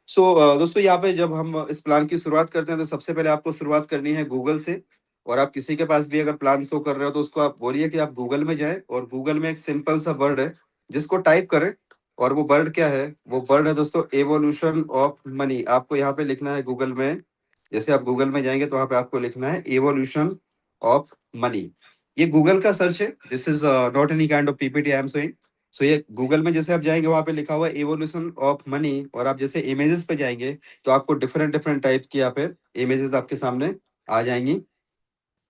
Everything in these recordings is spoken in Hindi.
दोस्तों यहाँ पे जब हम इस प्लान की शुरुआत करते हैं तो सबसे पहले आपको शुरुआत करनी है गूगल से। और आप किसी के पास भी अगर प्लान शो कर रहे हो तो उसको आप बोलिए कि आप गूगल में जाएं और गूगल में एक सिंपल सा वर्ड है जिसको टाइप करें। और वो वर्ड क्या है? वो वर्ड है दोस्तों एवोल्यूशन ऑफ मनी। आपको यहाँ पे लिखना है गूगल में। जैसे आप गूगल में जाएंगे तो वहाँ पे आपको लिखना है एवोल्यूशन ऑफ मनी। ये गूगल का सर्च है। This is not any kind of PPT I am saying. So ये गूगल में जैसे आप जाएंगे वहां पे लिखा हुआ है एवोल्यूशन ऑफ मनी। और आप जैसे इमेजेस पे जाएंगे तो आपको डिफरेंट डिफरेंट टाइप की यहाँ पे इमेजेस आपके सामने आ जाएंगी,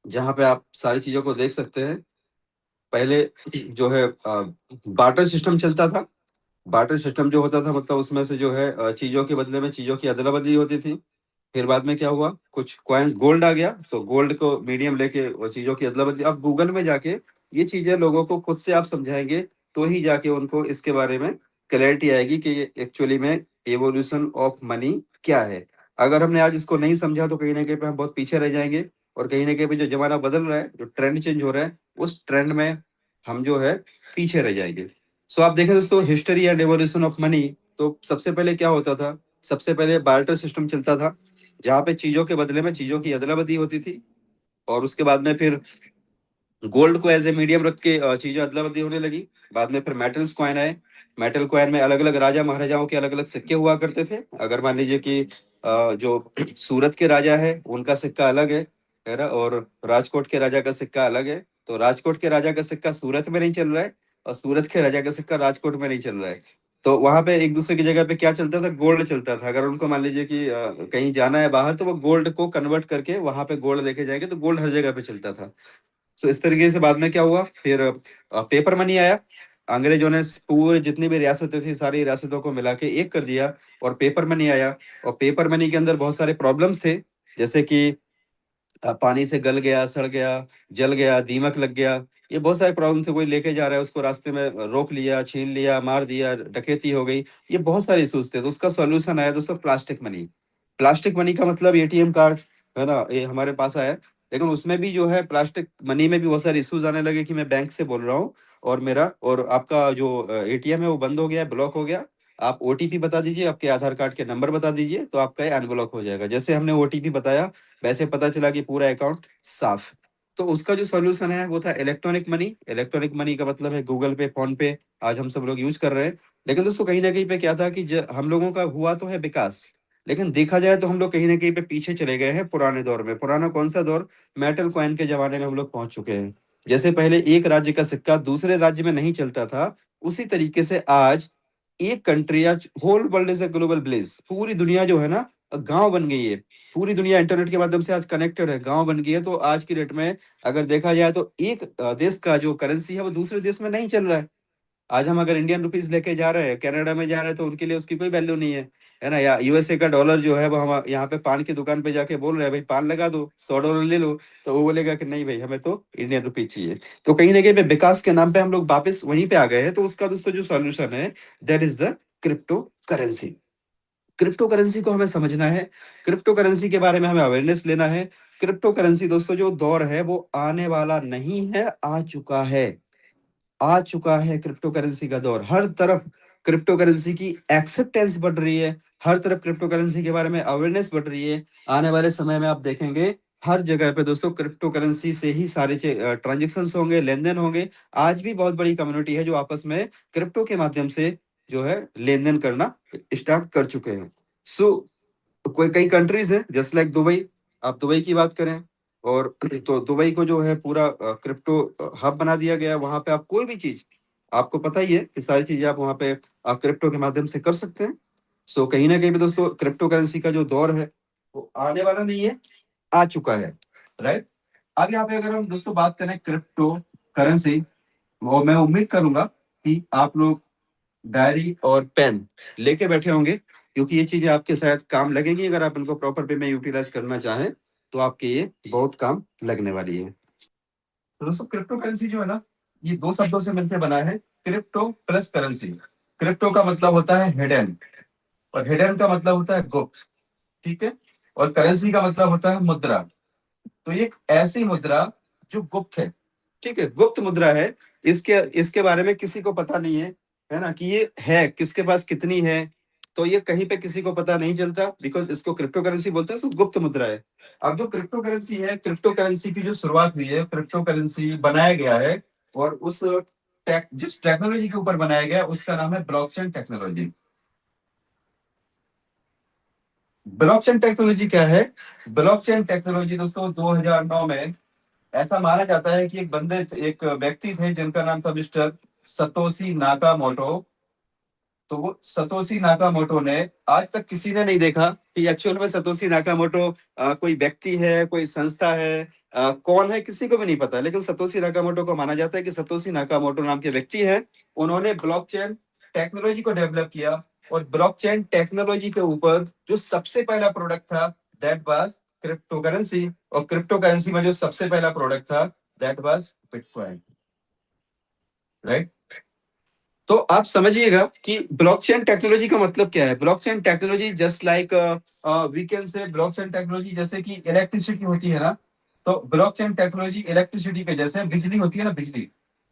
जहाँ पे आप सारी चीजों को देख सकते हैं। पहले जो है बार्टर सिस्टम चलता था। बार्टर सिस्टम जो होता था मतलब उसमें से जो है चीजों के बदले में चीजों की अदला बदली होती थी। फिर बाद में क्या हुआ, कुछ कॉइन्स गोल्ड आ गया तो गोल्ड को मीडियम लेके वो चीजों की अदला बदली। अब गूगल में जाके ये चीजें लोगों को खुद से आप समझाएंगे तो ही जाके उनको इसके बारे में क्लैरिटी आएगी कि ये एक्चुअली में एवोल्यूशन ऑफ मनी क्या है। अगर हमने आज इसको नहीं समझा तो कहीं ना कहीं पे हम बहुत पीछे रह जाएंगे। और कहीं ना कहीं पे जो जमाना बदल रहा है, जो ट्रेंड चेंज हो रहा है, उस ट्रेंड में हम जो है पीछे रह जाएंगे। आप देखें दोस्तों history and evolution of money. तो सबसे पहले क्या होता था? सबसे पहले बार्टर सिस्टम चलता था, जहाँ पे चीजों के बदले में चीजों की अदला बदली होती थी। और उसके बाद में फिर गोल्ड को एज ए मीडियम रख के चीजें अदला बदली होने लगी। बाद में फिर मेटल्स कॉइन आए। मेटल कॉइन में अलग अलग राजा महाराजाओं के अलग अलग सिक्के हुआ करते थे। अगर मान लीजिए कि जो सूरत के राजा है उनका सिक्का अलग है ना, और राजकोट के राजा का सिक्का अलग है। तो राजकोट के राजा का सिक्का सूरत में नहीं चल रहा है और सूरत के राजा का सिक्का राजकोट में नहीं चल रहा है। तो वहां पे एक दूसरे की जगह पे क्या चलता था? गोल्ड चलता था। अगर उनको मान लीजिए कि कहीं जाना है बाहर तो वो गोल्ड को कन्वर्ट करके वहां पे गोल्ड लेके जाएंगे, तो गोल्ड हर जगह पे चलता था। इस तरीके से बाद में क्या हुआ, फिर पेपर मनी आया। अंग्रेजों ने पूरे जितनी भी रियासतें थी सारी रियासतों को मिला के एक कर दिया और पेपर मनी आया। और पेपर मनी के अंदर बहुत सारे प्रॉब्लम्स थे, जैसे कि पानी से गल गया, सड़ गया, जल गया, दीमक लग गया। ये बहुत सारे प्रॉब्लम थे। कोई लेके जा रहा है उसको रास्ते में रोक लिया, छीन लिया, मार दिया, डकैती हो गई। ये बहुत सारे इश्यूज थे। तो उसका सॉल्यूशन आया दोस्तों प्लास्टिक मनी। प्लास्टिक मनी का मतलब एटीएम कार्ड है ना, ये हमारे पास आया। लेकिन उसमें भी जो है प्लास्टिक मनी में भी बहुत सारे इश्यूज आने लगे कि मैं बैंक से बोल रहा हूँ और मेरा और आपका जो एटीएम है वो बंद हो गया, ब्लॉक हो गया। आप ओटीपी बता दीजिए, आपके आधार कार्ड के नंबर बता दीजिए तो आपका ये अनब्लॉक हो जाएगा। जैसे हमने ओटीपी बताया वैसे पता चला कि पूरा अकाउंट साफ। तो उसका जो सॉल्यूशन है वो था इलेक्ट्रॉनिक मनी। इलेक्ट्रॉनिक मनी का मतलब है गूगल पे, फोन पे, आज हम सब लोग यूज कर रहे हैं। लेकिन दोस्तों कहीं ना कहीं पे क्या था कि हम लोगों का हुआ तो है विकास, लेकिन देखा जाए तो हम लोग कहीं ना कहीं पे पीछे चले गए हैं पुराने दौर में। पुराना कौन सा दौर? मेटल कॉइन के जमाने में हम लोग पहुंच चुके हैं। जैसे पहले एक राज्य का सिक्का दूसरे राज्य में नहीं चलता था, उसी तरीके से आज एक कंट्री, आज whole world is a global village. पूरी दुनिया जो है ना गांव बन गई है। पूरी दुनिया इंटरनेट के माध्यम से आज कनेक्टेड है, गांव बन गई है। तो आज की डेट में अगर देखा जाए तो एक देश का जो करेंसी है वो दूसरे देश में नहीं चल रहा है। आज हम अगर इंडियन रुपीज लेके जा रहे हैं कनाडा में जा रहे हैं तो उनके लिए उसकी कोई वैल्यू नहीं है ना। या यूएसए का डॉलर जो है वो हम यहाँ पे पान की दुकान पे जाके बोल रहे हैं भाई पान लगा दो, $100 ले लो, तो वो बोलेगा कि नहीं भाई हमें तो इंडियन रुपीज चाहिए। तो कहीं ना कहीं पे विकास के नाम पे हम लोग वापस वहीं पे आ गए हैं। तो उसका दोस्तों जो सॉल्यूशन है that is the crypto currency. Crypto currency को हमें समझना है, क्रिप्टो करेंसी के बारे में हमें अवेयरनेस लेना है। क्रिप्टो करेंसी दोस्तों जो दौर है वो आने वाला नहीं है, आ चुका है। आ चुका है क्रिप्टो करेंसी का दौर। हर तरफ क्रिप्टो करेंसी की एक्सेप्टेंस बढ़ रही है, हर तरफ क्रिप्टो करेंसी के बारे में अवेयरनेस बढ़ रही है। आने वाले समय में आप देखेंगे हर जगह पे दोस्तों क्रिप्टो करेंसी से ही सारे ट्रांजेक्शन होंगे, लेन देन होंगे। आज भी बहुत बड़ी कम्युनिटी है जो आपस में क्रिप्टो के माध्यम से जो है लेन देन करना स्टार्ट कर चुके हैं। सो कोई कई कंट्रीज है जस्ट लाइक दुबई। आप दुबई की बात करें और तो दुबई को जो है पूरा क्रिप्टो हब बना दिया गया है। वहां पे आप कोई भी चीज, आपको पता ही है कि सारी चीजें आप वहां पे आप क्रिप्टो के माध्यम से कर सकते हैं। कहीं ना कहीं पे दोस्तों क्रिप्टो करेंसी का जो दौर है वो आने वाला नहीं है, आ चुका है। राइट। अब यहाँ पे अगर हम दोस्तों बात करें क्रिप्टो करेंसी, वो मैं उम्मीद करूंगा कि आप लोग डायरी और पेन लेके बैठे होंगे, क्योंकि ये चीजें आपके शायद काम लगेंगी। अगर आप इनको प्रॉपर वे में यूटिलाइज करना चाहें तो आपके ये बहुत काम लगने वाली है। तो दोस्तों क्रिप्टो करेंसी जो है ना, ये दो शब्दों से मिलकर बना है, क्रिप्टो प्लस करेंसी। क्रिप्टो का मतलब होता है हिडन और हिडन का मतलब होता है गुप्त। ठीक है। और करेंसी का मतलब होता है मुद्रा। तो ये एक ऐसी मुद्रा जो गुप्त है। ठीक है, गुप्त मुद्रा है। इसके इसके बारे में किसी को पता नहीं है ना, कि ये है किसके पास, कितनी है, तो ये कहीं पे किसी को पता नहीं चलता, बिकॉज इसको क्रिप्टो करेंसी बोलते हैं, इसको गुप्त मुद्रा है। अब जो क्रिप्टो करेंसी है, क्रिप्टो करेंसी की जो शुरुआत हुई है, क्रिप्टो करेंसी बनाया गया है, और उस जिस टेक्नोलॉजी के ऊपर बनाया गया है उसका नाम है ब्लॉकचेन टेक्नोलॉजी। ब्लॉकचेन टेक्नोलॉजी क्या है? ब्लॉकचेन टेक्नोलॉजी दोस्तों 2009 में ऐसा माना जाता है कि एक व्यक्ति थे जिनका नाम था मिस्टर सतोशी नाकामोटो। तो वो सतोशी नाकामोटो ने, आज तक किसी ने नहीं देखा कि एक्चुअल में सतोशी नाकामोटो कोई व्यक्ति है, कोई संस्था है, कौन है, किसी को भी नहीं पता। लेकिन सतोशी नाकामोटो को माना जाता है कि सतोशी नाकामोटो नाम के व्यक्ति है, उन्होंने ब्लॉकचेन टेक्नोलॉजी को डेवलप किया। और ब्लॉकचेन टेक्नोलॉजी के ऊपर जो सबसे पहला प्रोडक्ट था, दैट वाज क्रिप्टो करेंसी। और क्रिप्टो करेंसी में जो सबसे पहला प्रोडक्ट था, दैट वाज बिटकॉइन, राइट। तो आप समझिएगा कि ब्लॉकचेन टेक्नोलॉजी का मतलब क्या है। Blockchain technology just like we can say, blockchain technology जैसे कि इलेक्ट्रिसिटी होती है ना, तो ब्लॉकचेन टेक्नोलॉजी इलेक्ट्रिसिटी के जैसे, बिजली होती है ना, बिजली,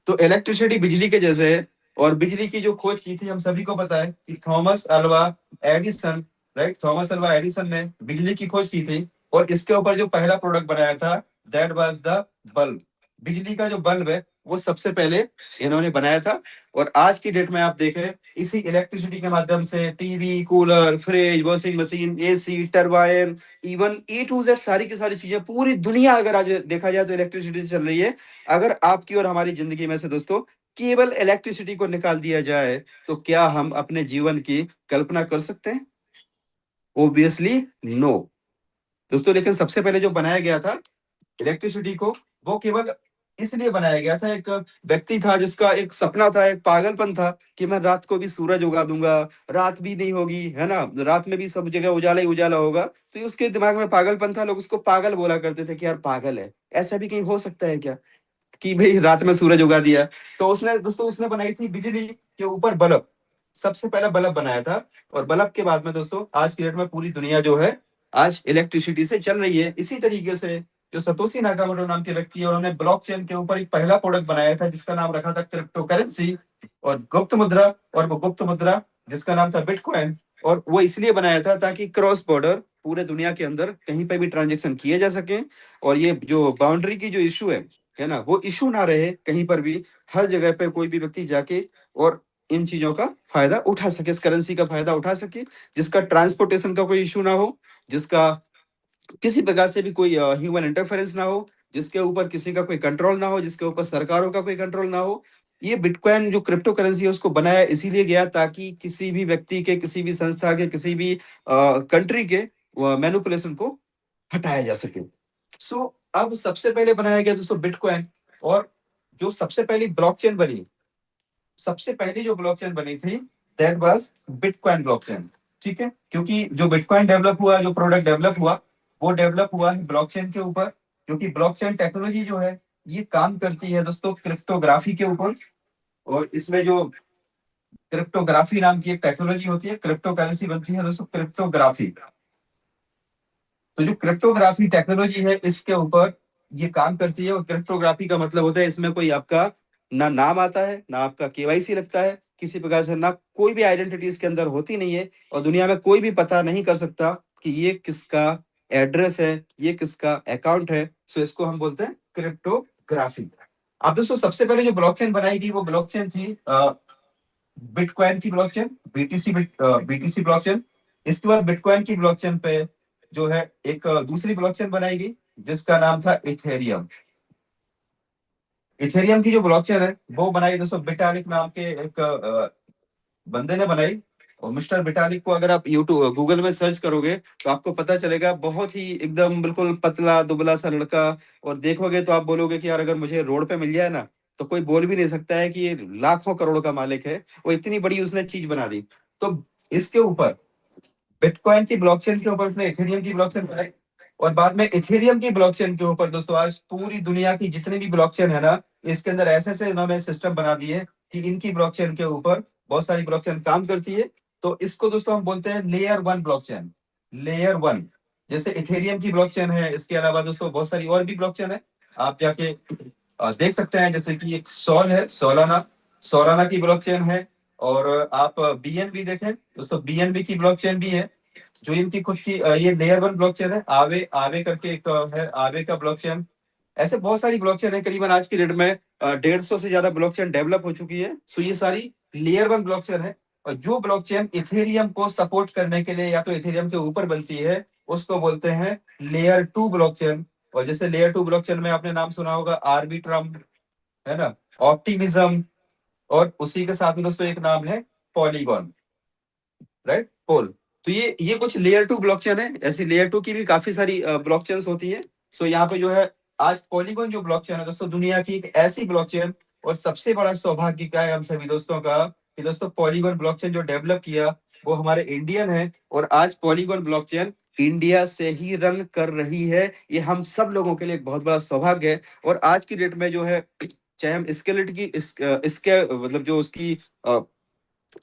तो इलेक्ट्रिसिटी बिजली के जैसे है। और बिजली की जो खोज की थी, हम सभी को पता है कि Thomas Alva Edison, right, Thomas Alva Edison ने बिजली की खोज की थी। और इसके ऊपर जो पहला प्रोडक्ट बनाया था, दैट वाज द बल्ब। बिजली का जो बल्ब है वो सबसे पहले इन्होंने बनाया था। और आज की डेट में आप देखें, इसी इलेक्ट्रिसिटी के माध्यम से TV, cooler, fridge, washing machine, AC, turbine, even E to Z सारी की सारी चीजें, पूरी दुनिया अगर आज देखा जाए तो इलेक्ट्रिसिटी से चल रही है। अगर आपकी और हमारी जिंदगी में से दोस्तों केवल इलेक्ट्रिसिटी को निकाल दिया जाए, तो क्या हम अपने जीवन की कल्पना कर सकते हैं? ऑब्वियसली नो दोस्तों। लेकिन सबसे पहले जो बनाया गया था इलेक्ट्रिसिटी को, वो केवल इसलिए बनाया गया था, एक व्यक्ति था जिसका एक सपना था, एक पागलपन था कि मैं रात को भी सूरज उगा दूंगा, रात भी नहीं होगी, है ना, रात में भी सब जगह उजाला ही उजाला होगा। तो ये उसके दिमाग में पागलपन था, लोग उसको पागल बोला करते थे कि यार पागल है, ऐसा भी कहीं हो सकता है क्या कि भाई रात में सूरज उगा दिया। तो उसने दोस्तों, उसने बनाई थी बिजली के ऊपर बल्ब, सबसे पहला बल्ब बनाया था। और बल्ब के बाद में दोस्तों आज की डेट में पूरी दुनिया जो है आज इलेक्ट्रिसिटी से चल रही है। इसी तरीके से जो सतोशी नाकामोटो नाम के व्यक्ति है, उन्होंने ब्लॉकचेन के ऊपर एक पहला प्रोडक्ट बनाया था जिसका नाम रखा था क्रिप्टो करेंसी, और गुप्त मुद्रा। और वो गुप्त मुद्रा जिसका नाम था बिटकॉइन। और वो इसलिए बनाया था ताकि क्रॉस बॉर्डर पूरे दुनिया के अंदर कहीं पे भी ट्रांजेक्शन किए जा सके। और ये जो बाउंड्री की जो इशू है ना, वो इशू ना रहे कहीं पर भी। हर जगह पे कोई भी व्यक्ति जाके और इन चीजों का फायदा उठा सके, इस करेंसी का फायदा उठा सके, जिसका ट्रांसपोर्टेशन का कोई इशू ना हो, जिसका किसी प्रकार से भी कोई ह्यूमन इंटरफेरेंस ना हो, जिसके ऊपर किसी का कोई कंट्रोल ना हो, जिसके ऊपर सरकारों का कोई कंट्रोल ना हो। ये बिटकॉइन जो क्रिप्टो करेंसी है उसको बनाया इसीलिए गया ताकि किसी भी व्यक्ति के, किसी भी संस्था के, किसी भी कंट्री के मैनिपुलेशन को हटाया जा सके। सो अब सबसे पहले बनाया गया दोस्तों बिटकॉइन। और जो सबसे पहली ब्लॉकचेन बनी, सबसे पहली जो ब्लॉकचेन बनी थी, दैट वाज बिटकॉइन ब्लॉकचेन। ठीक है, क्योंकि जो बिटकॉइन डेवलप हुआ, जो प्रोडक्ट डेवलप हुआ, वो डेवलप हुआ है ब्लॉकचेन के ऊपर। क्योंकि ब्लॉकचेन टेक्नोलॉजी जो है ये काम करती है दोस्तों क्रिप्टोग्राफी के ऊपर। और इसमें जो क्रिप्टोग्राफी नाम की एक टेक्नोलॉजी होती है, क्रिप्टो करेंसी बनती है दोस्तों क्रिप्टोग्राफी। तो जो क्रिप्टोग्राफी टेक्नोलॉजी है इसके ऊपर ये काम करती है। और क्रिप्टोग्राफी का मतलब होता है इसमें कोई आपका ना नाम आता है, ना आपका केवाईसी लगता है, किसी प्रकार से ना कोई भी आइडेंटिटी इसके अंदर होती नहीं है। और दुनिया में कोई भी पता नहीं कर सकता कि ये किसका एड्रेस है, ये किसका अकाउंट है। सो इसको हम बोलते हैं क्रिप्टोग्राफी। अब दोस्तों सबसे पहले जो ब्लॉकचेन बनाई गई वो ब्लॉकचेन थी बिटकॉइन की ब्लॉकचेन, बीटीसी ब्लॉकचेन। इसके बाद बिटकॉइन की ब्लॉकचेन पे जो है एक दूसरी ब्लॉकचेन बनाई गई जिसका नाम था इथेरियम। इथेरियम की जो ब्लॉकचेन है वो बनाई दोस्तों विटालिक नाम के एक बंदे ने बनाई। और मिस्टर विटालिक को अगर आप यूट्यूब गूगल में सर्च करोगे तो आपको पता चलेगा, बहुत ही एकदम बिल्कुल पतला दुबला सा लड़का। और देखोगे तो आप बोलोगे कि यार अगर मुझे रोड पे मिल जाए ना, तो कोई बोल भी नहीं सकता है कि ये लाखों करोड़ का मालिक है। वो इतनी बड़ी उसने चीज बना दी। तो इसके ऊपर बिटकॉइन की ब्लॉकचेन के ऊपर उसने इथेरियम की ब्लॉकचेन बनाई। और बाद में इथेरियम की ब्लॉकचेन के ऊपर दोस्तों आज पूरी दुनिया की जितनी भी ब्लॉकचेन है ना, इसके अंदर ऐसे ऐसे इन्होंने सिस्टम बना दिए कि इनकी ब्लॉकचेन के ऊपर बहुत सारी ब्लॉकचेन काम करती है। तो इसको दोस्तों हम बोलते हैं layer one blockchain, layer one. जैसे इथेरियम की ब्लॉकचेन है, इसके अलावा दोस्तों बहुत सारी और भी ब्लॉकचेन है। आप जाके देख सकते हैं, जैसे कि एक सॉल है, सोलाना, सोलाना की ब्लॉकचेन है। और आप बीएनबी देखें दोस्तों, बीएनबी की ब्लॉकचेन भी है, जो इनकी खुद की ये लेयर वन ब्लॉकचेन है। आवे आवे करके एक है, आवे का ब्लॉकचेन। ऐसे बहुत सारी ब्लॉकचेन है, करीबन आज की डेट में 150 से ज्यादा ब्लॉकचेन डेवलप हो चुकी है। सो ये सारी लेयर वन ब्लॉकचेन है। और जो ब्लॉकचेन इथेरियम को सपोर्ट करने के लिए या तो इथेरियम के ऊपर बनती है, उसको बोलते हैं लेयर टू ब्लॉकचेन। और जैसे लेयर टू ब्लॉकचेन में आपने नाम सुना होगा आर्बिट्रम, है ना, ऑप्टिमिज्म, और उसी के साथ में दोस्तों एक नाम है पॉलीगॉन, राइट, पोल। तो ये कुछ लेयर टू ब्लॉकचेन है। ऐसी लेयर टू की भी काफी सारी ब्लॉकचेन्स होती है। सो यहाँ पे जो है आज पॉलीगॉन जो ब्लॉकचेन है दोस्तों, दुनिया की एक ऐसी ब्लॉकचेन, और सबसे बड़ा सौभाग्य क्या है हम सभी दोस्तों का, कि दोस्तों पॉलीगॉन ब्लॉकचेन जो डेवलप किया वो हमारे इंडियन है। और आज पॉलीगॉन ब्लॉकचेन इंडिया से ही रन कर रही है। ये हम सब लोगों के लिए एक बहुत बड़ा सौभाग्य है। और आज की डेट में जो है, चाहे हम स्केलेट की इसके मतलब जो उसकी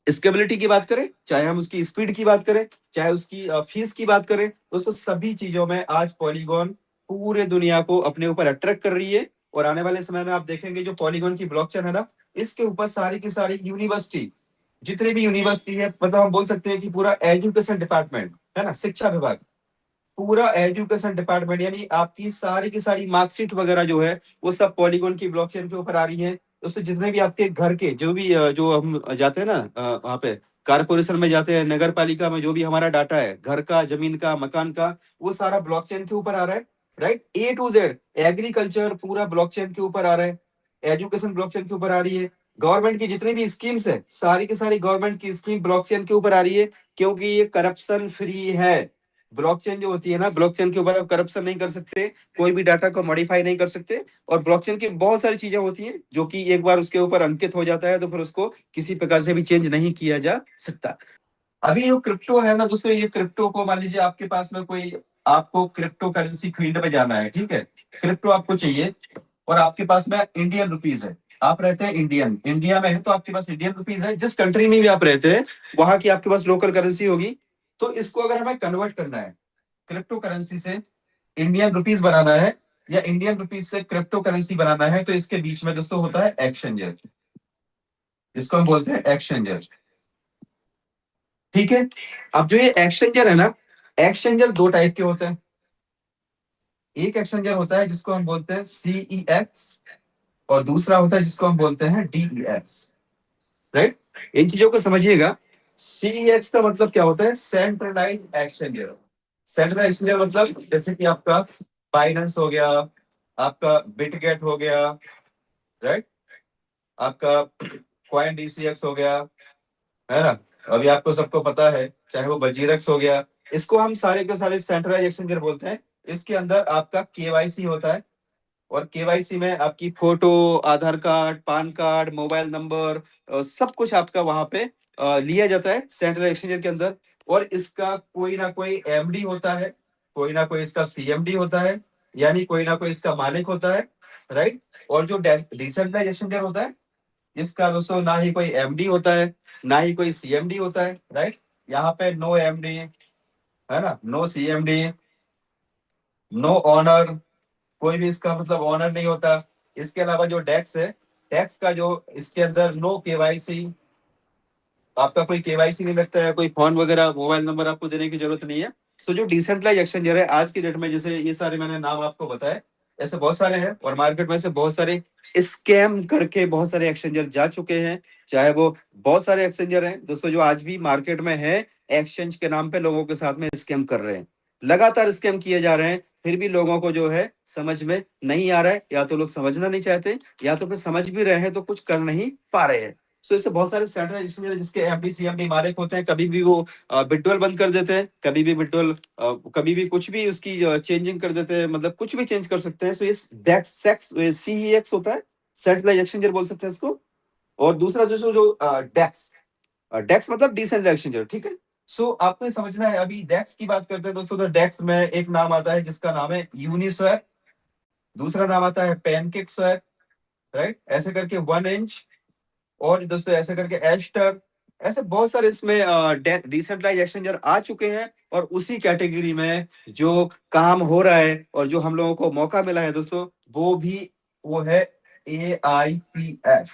स्केबिलिटी की बात करें, चाहे हम उसकी स्पीड की बात करें, चाहे उसकी फीस की बात करें, दोस्तों सभी चीजों में आज पॉलीगॉन पूरे दुनिया को अपने ऊपर अट्रैक्ट कर रही है। और आने वाले समय में आप देखेंगे जो पॉलीगॉन की ब्लॉकचेन है ना, इसके ऊपर सारी की सारी यूनिवर्सिटी, जितनी भी यूनिवर्सिटी है, मतलब हम बोल सकते हैं कि पूरा एजुकेशन डिपार्टमेंट, है ना, शिक्षा विभाग, पूरा एजुकेशन डिपार्टमेंट, यानी आपकी सारी की सारी मार्कशीट वगैरह जो है वो सब पॉलीगॉन की ब्लॉकचेन के ऊपर आ रही है। दोस्तों जितने भी आपके घर के जो भी जो हम जाते हैं ना वहाँ पे कारपोरेशन में जाते हैं, नगर पालिका में जो भी हमारा डाटा है, घर का, जमीन का, मकान का, वो सारा ब्लॉकचेन के ऊपर आ रहा है, right. A to Z agriculture पूरा ब्लॉकचेन के ऊपर आ रहा है, एजुकेशन ब्लॉकचेन के ऊपर आ रही है, गवर्नमेंट की जितनी भी स्कीम्स है सारी की सारी गवर्नमेंट की स्कीम ब्लॉकचेन के ऊपर आ रही है, क्योंकि ये करप्शन फ्री है। ब्लॉकचेन जो होती है ना, ब्लॉकचेन के ऊपर आप करप्शन नहीं कर सकते, कोई भी डाटा को मॉडिफाई नहीं कर सकते। और ब्लॉकचेन की बहुत सारी चीजें होती हैं जो कि एक बार उसके ऊपर अंकित हो जाता है तो फिर उसको किसी प्रकार से भी चेंज नहीं किया जा सकता। अभी जो क्रिप्टो है ना दोस्तों, ये क्रिप्टो को मान लीजिए आपके पास में कोई, आपको क्रिप्टो करेंसी फील्ड में जाना है, ठीक है, क्रिप्टो आपको चाहिए, और आपके पास में इंडियन रुपीज है, आप रहते हैं इंडिया में है, तो आपके पास इंडियन रुपीज है, जिस कंट्री में भी आप रहते हैं वहां की आपके पास लोकल करेंसी होगी। तो इसको अगर हमें कन्वर्ट करना है क्रिप्टो करेंसी से इंडियन रुपीज बनाना है, या इंडियन रुपीज से क्रिप्टो करेंसी बनाना है, तो इसके बीच में दोस्तों होता है एक्सचेंजर, जिसको हम बोलते हैं एक्सचेंजर, ठीक है। अब जो ये एक्सचेंजर है ना, एक्सचेंजर दो टाइप के होते हैं। एक एक्सचेंजर होता है जिसको हम बोलते हैं CEX, और दूसरा होता है जिसको हम बोलते हैं DEX, राइट। इन चीजों को समझिएगा। CEX का मतलब क्या होता है, सेंट्रलाइज एक्सचेंजर। सेंट्रलाइज एक्सचेंजर मतलब जैसे कि आपका बाइनेंस हो गया, आपका बिटगेट हो गया, राइट, आपका कॉइन DCX हो गया, है ना, अभी आपको सबको पता है, चाहे वो बजीरक्स हो गया, इसको हम सारे के सारे सेंट्रलाइज एक्सचेंजर बोलते हैं। इसके अंदर आपका KYC होता है, और KYC में आपकी photo, Aadhaar card, PAN card, mobile number, सब कुछ आपका वहां पे लिया जाता है सेंट्रल एक्सचेंजर के अंदर। और इसका कोई ना कोई MD होता है, कोई ना कोई इसका CMD होता है, यानी कोई ना कोई इसका मालिक होता है, राइट। और जो डिसेंट्रलाइज एक्सचेंजर होता है, इसका दोस्तों ना ही कोई MD होता है, ना ही कोई CMD होता है, राइट। यहाँ पे नो MD, है ना, नो CMD, नो ऑनर, कोई भी इसका मतलब ऑनर नहीं होता। इसके अलावा जो डेक्स है, डेक्स का जो इसके अंदर नो KYC, आपका कोई KYC नहीं लगता है, कोई फोन वगैरह, मोबाइल नंबर आपको देने की जरूरत नहीं है। सो जो डिसेंट्रलाइज एक्सचेंजर है आज की डेट में, जैसे ये सारे मैंने नाम आपको बताए, ऐसे बहुत सारे हैं, और मार्केट में से बहुत सारे स्कैम करके बहुत सारे एक्सचेंजर जा चुके हैं। चाहे वो बहुत सारे एक्सचेंजर हैं दोस्तों जो आज भी मार्केट में है, एक्सचेंज के नाम पे लोगों के साथ में स्कैम कर रहे हैं, लगातार स्कैम किए जा रहे हैं। फिर भी लोगों को जो है समझ में नहीं आ रहा है, या तो लोग समझना नहीं चाहते, या तो फिर समझ भी रहे हैं तो कुछ कर नहीं पा रहे हैं। सो इससे बहुत सारे सेंट्रल एक्सचेंजर जिसके MD CMD मालिक होते हैं, कभी भी वो विड्रॉल बंद कर देते हैं, कभी भी विड्रॉल, कभी भी कुछ भी उसकी चेंजिंग कर देते हैं, मतलब कुछ भी चेंज कर सकते हैं। सो इस डेक्स सेक्स CEX होता है, सेंट्रलाइज एक्सचेंजर बोल सकते हैं इसको। और दूसरा जो डेक्स, डेक्स मतलब डिसेंट्रलाइज एक्सचेंजर, ठीक है। सो आपको ये समझना है, अभी डेक्स की बात करते हैं दोस्तों, तो डेक्स में एक नाम आता है जिसका नाम है यूनिस्वैप, दूसरा नाम आता है पैनकेक स्वैप, राइट, ऐसे करके 1inch, और दोस्तों ऐसे करके एस्टर, ऐसे बहुत सारे इसमें डिसेंट्रलाइज एक्सचेंजर आ चुके हैं। और उसी कैटेगरी में जो काम हो रहा है और जो हम लोगों को मौका मिला है दोस्तों, वो है AIPF,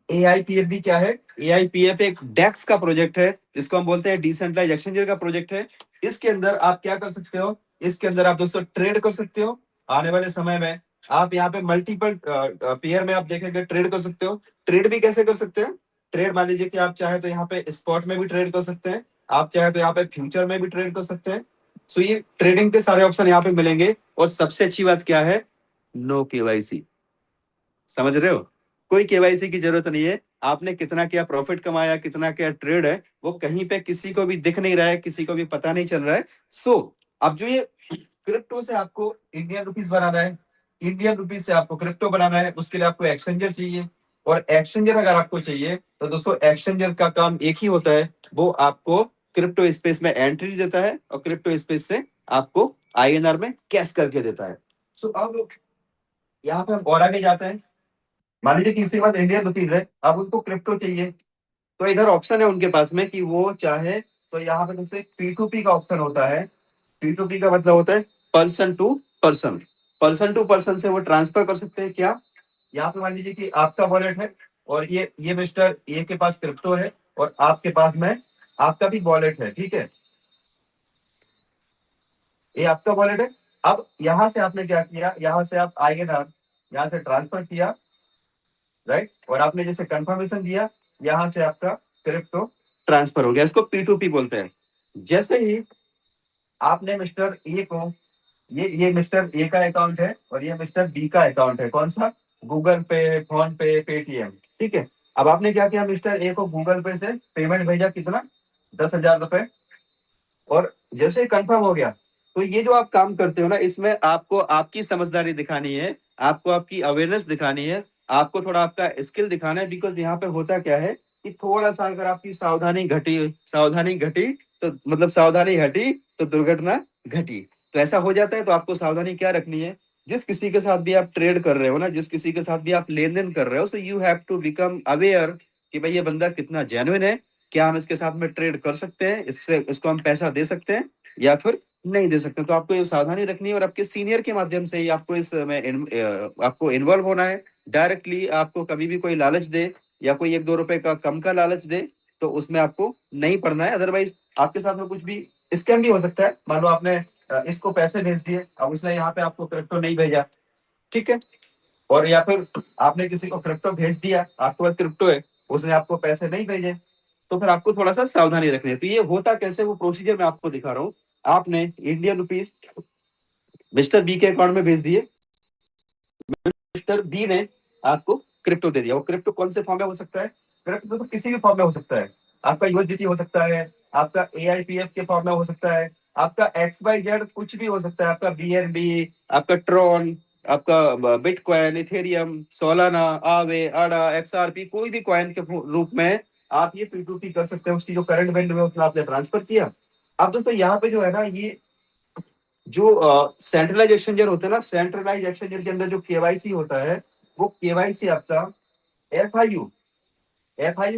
AIPFB क्या है? AIPF एक डेक्स का प्रोजेक्ट है, जिसको हम बोलते हैं डिसेंट्रलाइज एक्सचेंजर का प्रोजेक्ट है। इसके अंदर आप क्या कर सकते हो? इसके अंदर आप दोस्तों ट्रेड कर सकते हो। आने वाले समय में आप यहाँ पे मल्टीपल पेयर में आप देखेंगे ट्रेड कर सकते हो। ट्रेड भी कैसे कर सकते हैं? ट्रेड मान लीजिए कि आप चाहे तो यहाँ पे स्पॉट में भी ट्रेड कर सकते हैं, आप चाहे तो यहाँ पे फ्यूचर में भी ट्रेड कर सकते हैं। सो ये ट्रेडिंग के सारे ऑप्शन यहाँ पे मिलेंगे। और सबसे अच्छी बात क्या है? No KYC। समझ रहे हो? कोई केवाईसी की जरूरत नहीं है। आपने कितना क्या प्रॉफिट कमाया, कितना क्या ट्रेड है, वो कहीं पे किसी को भी दिख नहीं रहा है, किसी को भी पता नहीं चल रहा है। सो अब जो ये क्रिप्टो से आपको इंडियन रुपीस बनाना है, इंडियन रुपीस से आपको क्रिप्टो बनाना है, उसके लिए आपको एक्सचेंजर चाहिए। और एक्सचेंजर अगर आपको चाहिए तो दोस्तों एक्सचेंजर का काम एक ही होता है, वो आपको क्रिप्टो स्पेस में एंट्री देता है और क्रिप्टो स्पेस से आपको INR में कैश करके देता है। सो अब यहाँ पे हम और आगे जाते हैं। मान लीजिए किसी के पास इंडियन रुपीज है, अब उनको क्रिप्टो चाहिए, तो इधर ऑप्शन है उनके पास में कि वो चाहे तो यहाँ पे दोस्तों P2P का ऑप्शन होता है। P2P का मतलब होता है person to person. Person to person से वो ट्रांसफर कर सकते हैं क्या? यहाँ पे मान लीजिए कि आपका वॉलेट है और ये मिस्टर ए के पास क्रिप्टो है और आपके पास में आपका भी वॉलेट है, ठीक है? ये आपका वॉलेट है। अब यहाँ से आपने क्या किया, यहाँ से आप INR यहाँ से ट्रांसफर किया, राइट? और आपने जैसे कंफर्मेशन दिया, यहाँ से आपका क्रिप्टो ट्रांसफर हो गया। इसको P2P बोलते हैं। जैसे ही आपने मिस्टर ए को, ये मिस्टर ए का अकाउंट है और ये मिस्टर बी का अकाउंट है, कौन सा? गूगल पे, फोन पे, पेटीएम, ठीक है? अब आपने क्या किया, मिस्टर ए को गूगल पे से पेमेंट भेजा, कितना? 10,000 रुपए। और जैसे ही कंफर्म हो गया, तो ये जो आप काम करते हो ना, इसमें आपको आपकी समझदारी दिखानी है, आपको आपकी अवेयरनेस दिखानी है, आपको थोड़ा आपका स्किल दिखाना है। बिकॉज यहाँ पे होता क्या है कि थोड़ा सा अगर आपकी सावधानी घटी तो मतलब सावधानी हटी तो दुर्घटना घटी। तो ऐसा हो जाता है। तो आपको सावधानी क्या रखनी है? जिस किसी के साथ भी आप ट्रेड कर रहे हो ना, जिस किसी के साथ भी आप लेन देन कर रहे हो, so you have to become aware कि भाई ये बंदा कितना जेन्युइन है, क्या हम इसके साथ में ट्रेड कर सकते हैं, इससे इसको हम पैसा दे सकते हैं या फिर नहीं दे सकते। तो आपको ये सावधानी रखनी है और आपके सीनियर के माध्यम से ही आपको आपको इन्वॉल्व होना है। डायरेक्टली आपको कभी भी कोई लालच दे या कोई 1-2 रुपए का कम का लालच दे तो उसमें आपको नहीं पड़ना है। अदरवाइज आपके साथ में कुछ भी स्कैम भी हो सकता है। मान लो आपने इसको पैसे भेज दिए, अब उसने यहाँ पे आपको क्रिप्टो नहीं भेजा, ठीक है? और या फिर आपने किसी को क्रिप्टो भेज दिया, आपके पास क्रिप्टो है, उसने आपको पैसे नहीं भेजे, तो फिर आपको थोड़ा सा सावधानी रखनी है। तो ये होता कैसे, वो प्रोसीजर मैं आपको दिखा रहा हूँ। आपने इंडियन रुपीस मिस्टर बी के अकाउंट में भेज दिए, मिस्टर बी ने आपको क्रिप्टो दे दिया। वो क्रिप्टो कौन से फॉर्म में हो सकता है? क्रिप्टो तो किसी भी फॉर्म में हो सकता है। आपका USDT हो सकता है, आपका AIPF के फॉर्म में हो सकता है, आपका XYZ कुछ भी हो सकता है, आपका BNB, आपका ट्रॉन, आपका बिटकॉइन, इथेरियम, सोलाना, आवे, आडा, XRP, कोई भी कॉइन के रूप में आप ये P2P कर सकते हैं। उसकी जो करंट वैल्यू है उसमें आपने ट्रांसफर किया। अब दोस्तों यहाँ पे जो है ना, ये जो सेंट्रलाइज एक्सचेंजर होता है ना, सेंट्रलाइज एक्सचेंजर के अंदर जो KYC होता है, वो KYC आपका FIU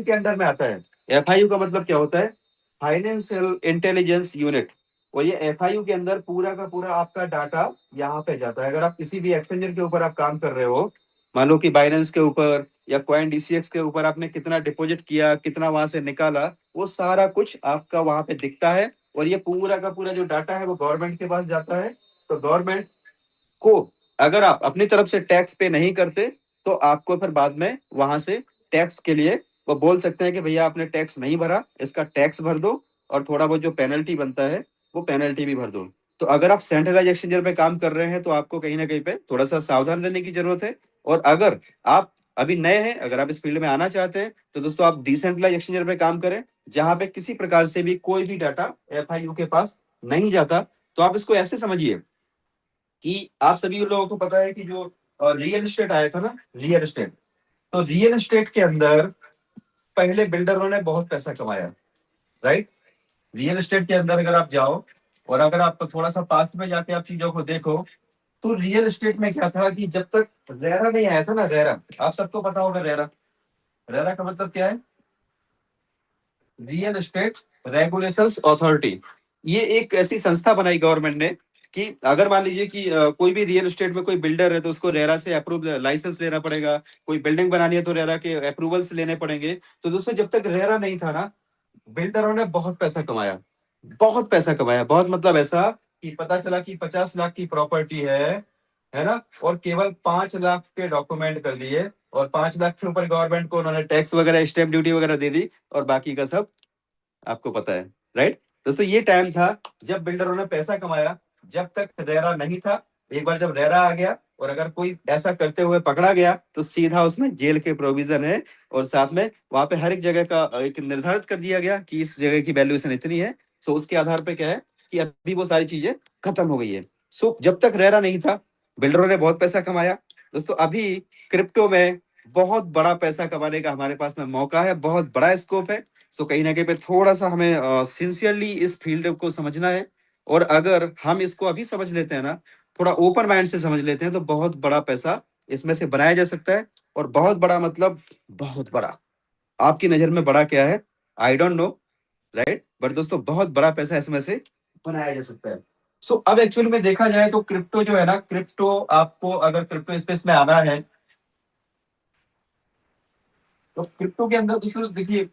के अंडर में आता है। FIU का मतलब क्या होता है? Financial intelligence unit. और ये FIU के अंदर पूरा का पूरा आपका डाटा यहाँ पे जाता है। अगर आप किसी भी एक्सचेंजर के ऊपर आप काम कर रहे हो, मान लो कि बाइनेंस के ऊपर या कॉइन DCX के ऊपर आपने कितना डिपॉजिट किया, कितना वहां से निकाला, वो सारा कुछ आपका वहां पे दिखता है। और ये पूरा का पूरा जो डाटा है वो गवर्नमेंट के पास जाता है। तो गवर्नमेंट को अगर आप अपनी तरफ से टैक्स पे नहीं करते तो आपको फिर बाद में वहां से टैक्स के लिए वो बोल सकते हैं कि भैया आपने टैक्स नहीं भरा, इसका टैक्स भर दो और थोड़ा बहुत जो पेनल्टी बनता है वो पेनल्टी भी भर दो। तो अगर आप सेंट्रलाइज एक्सचेंजर पे काम कर रहे हैं तो आपको कहीं ना कहीं पे थोड़ा सा सावधान रहने की जरूरत है। और अगर आप अभी नए हैं, अगर आप इस फील्ड में आना चाहते हैं, तो दोस्तों आप डिसेंट्रलाइज एक्सचेंजर पे काम करें, जहां पे किसी प्रकार से भी कोई भी डाटा FIU के पास नहीं जाता। तो आप इसको ऐसे समझिए कि आप सभी लोगों को पता है कि जो रियल एस्टेट आया था ना, रियल एस्टेट, तो रियल एस्टेट के अंदर पहले बिल्डरों ने बहुत पैसा कमाया, राइट? रियल एस्टेट के अंदर अगर आप जाओ और अगर आप थोड़ा सा पास्ट में जाके आप चीजों को देखो, तो रियल एस्टेट में क्या था कि जब तक रेरा नहीं आया था ना, रेरा, आप सबको पता होगा रेरा। रेरा का मतलब क्या है? Real estate regulations authority. ये एक ऐसी संस्था बनाई गवर्नमेंट ने कि अगर मान लीजिए कि कोई भी रियल एस्टेट में कोई बिल्डर है तो उसको रेरा से अप्रूव लाइसेंस लेना पड़ेगा, कोई बिल्डिंग बनानी है तो रेरा के अप्रूवल्स लेने पड़ेंगे। तो दोस्तों जब तक रेरा नहीं था ना, बिल्डरों ने बहुत पैसा कमाया, बहुत पैसा कमाया, बहुत मतलब ऐसा कि पता चला कि 50 लाख की प्रॉपर्टी है ना, और केवल 5 लाख के डॉक्यूमेंट कर दिए, और 5 लाख के ऊपर गवर्नमेंट को उन्होंने टैक्स वगैरह स्टैम्प ड्यूटी वगैरह दे दी, और बाकी का सब आपको पता है। राइट दोस्तों, ये टाइम था जब बिल्डरों ने पैसा कमाया, जब तक रेरा नहीं था। एक बार जब रेरा आ गया और अगर कोई ऐसा करते हुए पकड़ा गया तो सीधा उसमें जेल के प्रोविजन है, और साथ में वहां पे हर एक जगह का एक निर्धारित कर दिया गया कि इस जगह की वैल्यूएशन इतनी है। सो उसके आधार पे क्या है कि अभी वो सारी चीजें खत्म हो गई है। सो जब तक रेरा नहीं था, बिल्डरों ने बहुत पैसा कमाया। दोस्तों अभी क्रिप्टो में बहुत बड़ा पैसा कमाने का हमारे पास में मौका है, बहुत बड़ा स्कोप है। सो कहीं ना कहीं पे थोड़ा सा हमें सिंसियरली इस फील्ड को समझना है, और अगर हम इसको अभी समझ लेते हैं ना, थोड़ा ओपन माइंड से समझ लेते हैं, तो बहुत बड़ा पैसा इसमें से बनाया जा सकता है। और बहुत बड़ा मतलब बहुत बड़ा, आपकी नजर में बड़ा क्या है I don't know, right, but दोस्तों बहुत बड़ा पैसा इसमें से बनाया जा सकता है। सो अब एक्चुअली में देखा जाए तो क्रिप्टो जो है ना, क्रिप्टो आपको अगर क्रिप्टो स्पेस में आना है तो क्रिप्टो के अंदर दोस्तों देखिए,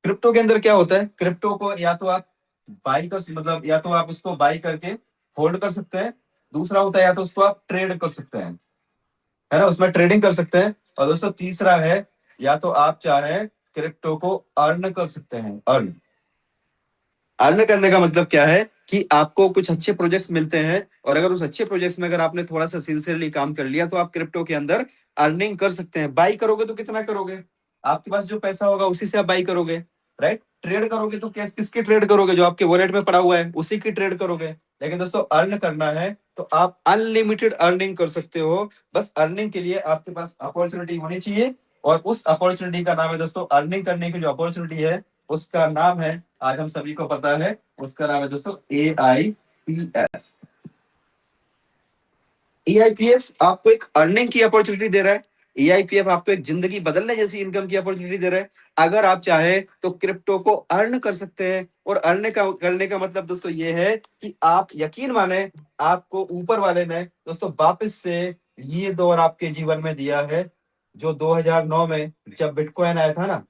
क्रिप्टो के अंदर क्या होता है, क्रिप्टो को या तो आप बाई कर मतलब या तो आप उसको बाई करके होल्ड कर सकते हैं, दूसरा होता है या तो उसको आप ट्रेड कर सकते हैं, है ना, उसमें ट्रेडिंग कर सकते हैं। और दोस्तों तीसरा है, या तो आप चाहे क्रिप्टो को अर्न कर सकते हैं। अर्न, अर्न करने का मतलब क्या है कि आपको कुछ अच्छे प्रोजेक्ट्स मिलते हैं, और अगर उस अच्छे प्रोजेक्ट्स में अगर आपने थोड़ा सा सिंसियरली काम कर लिया तो आप क्रिप्टो के अंदर अर्निंग कर सकते हैं। बाई करोगे तो कितना करोगे, आपके पास जो पैसा होगा उसी से आप बाई करोगे, राइट। ट्रेड करोगे तो क्या किसकी ट्रेड करोगे, जो आपके वॉलेट में पड़ा हुआ है उसी की ट्रेड करोगे। लेकिन दोस्तों अर्न करना है तो आप अनलिमिटेड अर्निंग कर सकते हो। बस अर्निंग के लिए आपके पास अपॉर्चुनिटी होनी चाहिए, और उस अपॉर्चुनिटी का नाम है दोस्तों, अर्निंग करने की जो अपॉर्चुनिटी है उसका नाम है, आज हम सभी को पता है, उसका नाम है दोस्तों AIPF। AIPF आपको एक अर्निंग की अपॉर्चुनिटी दे रहा है। AIPF आपको एक जिंदगी बदलने जैसी इनकम की अपॉर्चुनिटी दे रहा है। अगर आप चाहें तो क्रिप्टो को अर्न कर सकते हैं, और अर्न का करने का मतलब दोस्तों ये है कि आप यकीन माने, आपको ऊपर वाले ने दोस्तों वापस से ये दौर आपके जीवन में दिया है, जो 2009 में जब बिटकॉइन आया था ना,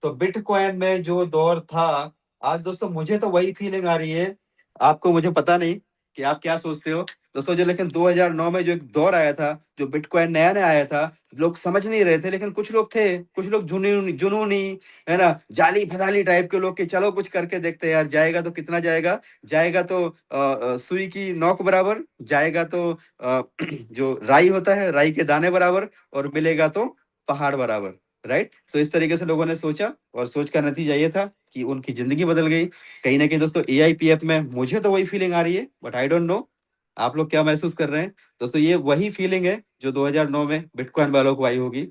तो बिटकॉइन में जो दौर था, आज दोस्तों मुझे तो वही फीलिंग आ रही है। आपको मुझे पता नहीं कि आप क्या सोचते हो दोस्तों, जो लेकिन 2009 में जो एक दौर आया था, जो बिटकॉइन नया नया आया था, लोग समझ नहीं रहे थे, लेकिन कुछ लोग थे, कुछ लोग जुनूनी जुनूनी, है ना, जाली फदाली टाइप के लोग, कि चलो कुछ करके देखते हैं यार, जाएगा तो कितना जाएगा, जाएगा तो सुई की नोक बराबर, जाएगा तो जो राई होता है राई के दाने बराबर, और मिलेगा तो पहाड़ बराबर, राइट। सो इस तरीके से लोगों ने सोचा, और सोच का नतीजा ये था कि उनकी जिंदगी बदल गई। कहीं ना कहीं दोस्तों AIPF में मुझे तो वही फीलिंग आ रही है, बट आई डोंट नो आप लोग क्या महसूस कर रहे हैं। दोस्तों ये वही फीलिंग है जो 2009 में बिटकॉइन वालों को आई होगी,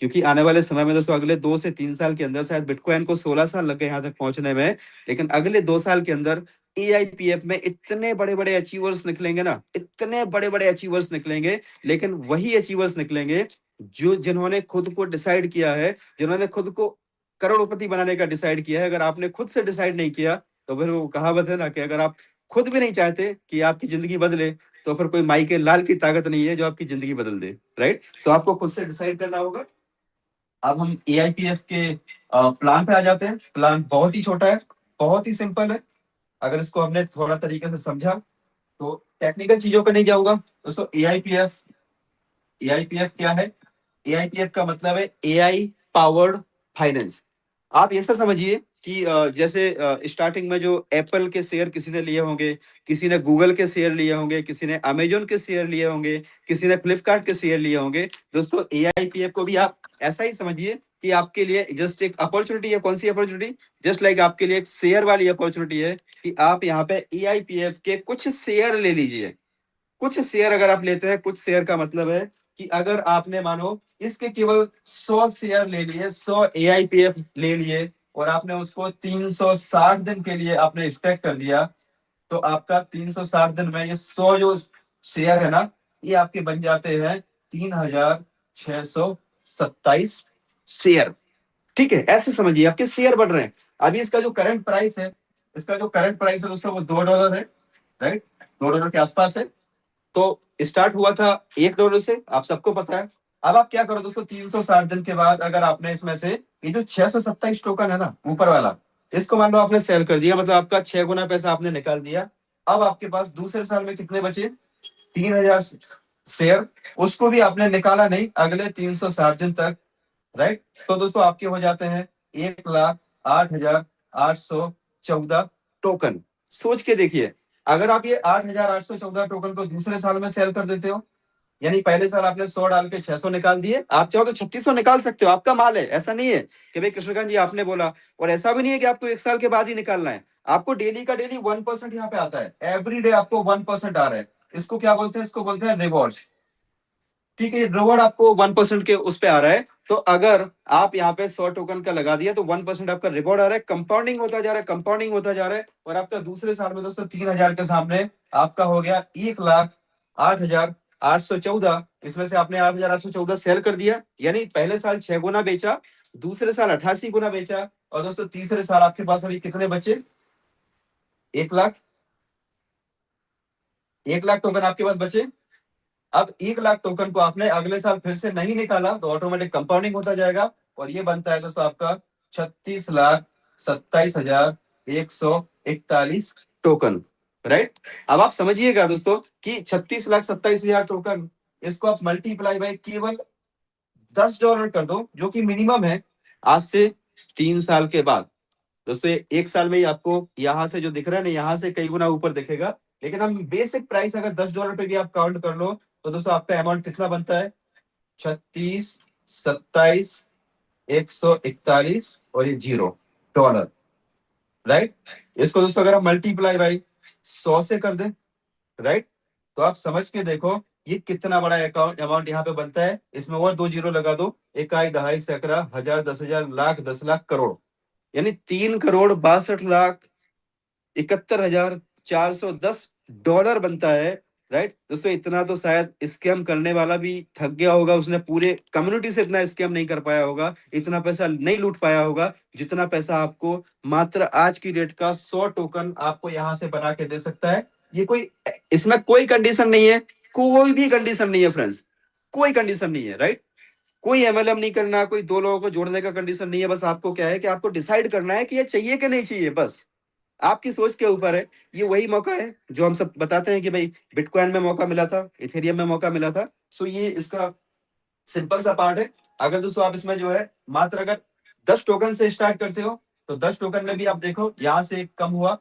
क्योंकि आने वाले समय में दोस्तों अगले 2 से 3 साल के अंदर, शायद बिटकॉइन को 16 साल लग गए यहाँ तक पहुंचने में, लेकिन अगले 2 साल के अंदर AIPF में इतने बड़े बड़े अचीवर्स निकलेंगे ना, इतने बड़े बड़े अचीवर्स निकलेंगे, लेकिन वही अचीवर्स निकलेंगे जो जिन्होंने खुद को डिसाइड किया है, जिन्होंने खुद को करोड़पति बनाने का डिसाइड किया है। अगर आपने खुद से डिसाइड नहीं किया, तो फिर वो कहावत है ना कि अगर आप खुद भी नहीं चाहते कि आपकी जिंदगी बदले, तो फिर कोई माई के लाल की ताकत नहीं है जो आपकी जिंदगी बदल दे, राइट। सो आपको खुद से डिसाइड करना होगा। अब हम AIPF के प्लान पे आ जाते हैं। प्लान बहुत ही छोटा है, बहुत ही सिंपल है। अगर इसको हमने थोड़ा तरीके से समझा, तो टेक्निकल चीजों पे नहीं जाऊंगा दोस्तों। AIPF क्या है, AIPF का मतलब है AI पावर्ड फाइनेंस। आप ऐसा समझिए कि जैसे स्टार्टिंग में जो एप्पल के शेयर किसी ने लिए होंगे, किसी ने गूगल के शेयर लिए होंगे, किसी ने अमेजोन के शेयर लिए होंगे, किसी ने फ्लिपकार्ट के शेयर लिए होंगे, दोस्तों AIPF को भी आप ऐसा ही समझिए कि आपके लिए जस्ट एक अपॉर्चुनिटी है। कौन सी अपॉर्चुनिटी, जस्ट लाइक आपके लिए एक शेयर वाली अपॉर्चुनिटी है कि आप यहाँ पे AIPF के कुछ शेयर ले लीजिए। कुछ शेयर अगर आप लेते हैं, कुछ शेयर का मतलब है कि अगर आपने मानो इसके केवल 100 शेयर ले लिए, 100 AIPF ले लिए, और आपने उसको 360 दिन के लिए आपने स्टेक कर दिया, तो आपका 360 दिन में ये 100 जो शेयर है ना, ये आपके बन जाते हैं 3627 शेयर। ठीक है, ऐसे समझिए आपके शेयर बढ़ रहे हैं। अभी इसका जो करंट प्राइस है, इसका जो करंट प्राइस है दोस्तों वो $2 है। राइट, $2 के आसपास है। तो स्टार्ट हुआ था $1 से, आप सबको पता है। अब आप क्या करो दोस्तों, 360 दिन के बाद अगर आपने इसमें से ये जो 627 टोकन है ना ऊपर वाला, इसको मान लो आपने सेल कर दिया, मतलब आपका 6 गुना पैसा आपने निकाल दिया। अब आपके पास दूसरे साल में कितने बचे, 3000 शेयर, उसको भी आपने निकाला नहीं अगले 360 दिन तक। राइट, तो दोस्तों आपके हो जाते हैं 1,08,814 टोकन। सोच के देखिए, अगर आप ये 8,814 टोकन को दूसरे साल में सेल कर देते हो, यानी पहले साल आपने 100 डाल के 600 निकाल दिए, आप चाहो तो 3600 निकाल सकते हो, आपका माल है। ऐसा नहीं है कि भाई कृष्णकांत जी आपने बोला, और ऐसा भी नहीं है कि आपको 1 साल के बाद ही निकालना है। आपको डेली का डेली 1% यहाँ पे आता है, एवरी डे आपको 1% आ रहा है। इसको क्या बोलते हैं, इसको बोलते हैं रिवॉर्ड्स। ठीक है, रिवॉर्ड आपको 1% के उस पे आ रहा है। तो अगर आप यहाँ पे 100 टोकन का लगा दिया तो 1% आपका रिवॉर्ड आ रहा है, कंपाउंडिंग होता जा रहा है, कंपाउंडिंग होता जा रहा है। और आपका दूसरे साल में दोस्तों 3000 के सामने आपका हो गया 1,08,814। इसमें से आपने 8,814 सेल कर दिया, यानी पहले साल 6 गुना बेचा, दूसरे साल 88 गुना बेचा, और दोस्तों तीसरे साल आपके पास अभी कितने बचे, 1 लाख, 1 लाख टोकन आपके पास बचे। अब 1 लाख टोकन को आपने अगले साल फिर से नहीं निकाला तो ऑटोमेटिक कंपाउंडिंग होता जाएगा, और ये बनता है दोस्तों आपका 36,27,141 टोकन। राइट, अब आप समझिएगा दोस्तों कि 36,27,000 टोकन, इसको आप मल्टीप्लाई बाय केवल $10 कर दो, जो कि मिनिमम है आज से 3 साल के बाद। दोस्तों ये 1 साल में ही आपको यहाँ से जो दिख रहा है ना, यहाँ से कई गुना ऊपर दिखेगा। लेकिन हम बेसिक प्राइस अगर $10 पे भी आप काउंट कर लो तो दोस्तों आपका अमाउंट कितना बनता है, 36,27,141 और ये $0। राइट, इसको दोस्तों अगर हम मल्टीप्लाई बाई 100 से कर दें, राइट, तो आप समझ के देखो ये कितना बड़ा अकाउंट अमाउंट यहाँ पे बनता है। इसमें और 2 जीरो लगा दो, इकाई, दहाई, सैकड़ा, हजार, 10,000, लाख, 10 लाख, करोड़, यानी 3,62,71,410 बनता है। राइट दोस्तों, इतना तो शायद स्कैम करने वाला भी थक गया होगा, उसने पूरे कम्युनिटी से इतना स्कैम नहीं कर पाया होगा, इतना पैसा नहीं लूट पाया होगा, जितना पैसा आपको मात्र आज की डेट का 100 टोकन आपको यहाँ से बना के दे सकता है। ये कोई, इसमें कोई कंडीशन नहीं है, कोई भी कंडीशन नहीं है फ्रेंड्स, कोई कंडीशन नहीं है। राइट, कोई एमएलएम नहीं करना, कोई दो लोगों को जोड़ने का कंडीशन नहीं है, बस आपको क्या है कि आपको डिसाइड करना है कि ये चाहिए कि नहीं चाहिए, बस आपकी सोच के ऊपर है। ये वही मौका है जो हम सब बताते हैं कि भाई बिटकॉइन में मौका मिला था, इथेरियम में मौका मिला था। सो ये इसका सिंपल सा पार्ट है। अगर दोस्तों आप इसमें जो है मात्र अगर 10 टोकन से स्टार्ट करते हो तो 10 टोकन में भी आप देखो यहाँ से एक कम हुआ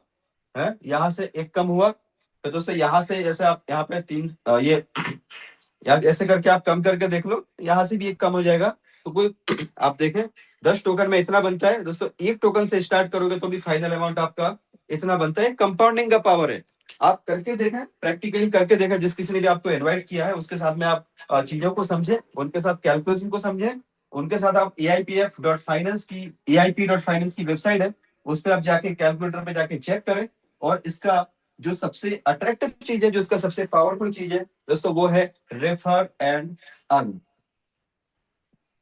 है, यहाँ से एक कम हुआ, तो दोस्तों यहाँ से जैसे आप यहाँ पे ये यार ऐसे करके आप कम करके देख लो, यहाँ से भी एक कम हो जाएगा। तो कोई आप देखें 10 टोकन में इतना बनता है दोस्तों, 1 टोकन से स्टार्ट करोगे तो भी फाइनल अमाउंट आपका इतना बनता है। कंपाउंडिंग का पावर है, आप करके देखें, प्रैक्टिकली करके देखें, जिस किसी ने भी आपको इनवाइट किया है उसके साथ में आप चीजों को समझे, उनके साथ कैलकुलेशन को समझे, उनके साथ आप AIPF.finance की वेबसाइट है, उस पर आप जाके कैलकुलेटर पे जाके चेक करें। और इसका जो सबसे अट्रैक्टिव चीज है, जो इसका सबसे पावरफुल चीज है दोस्तों, वो है refer and earn.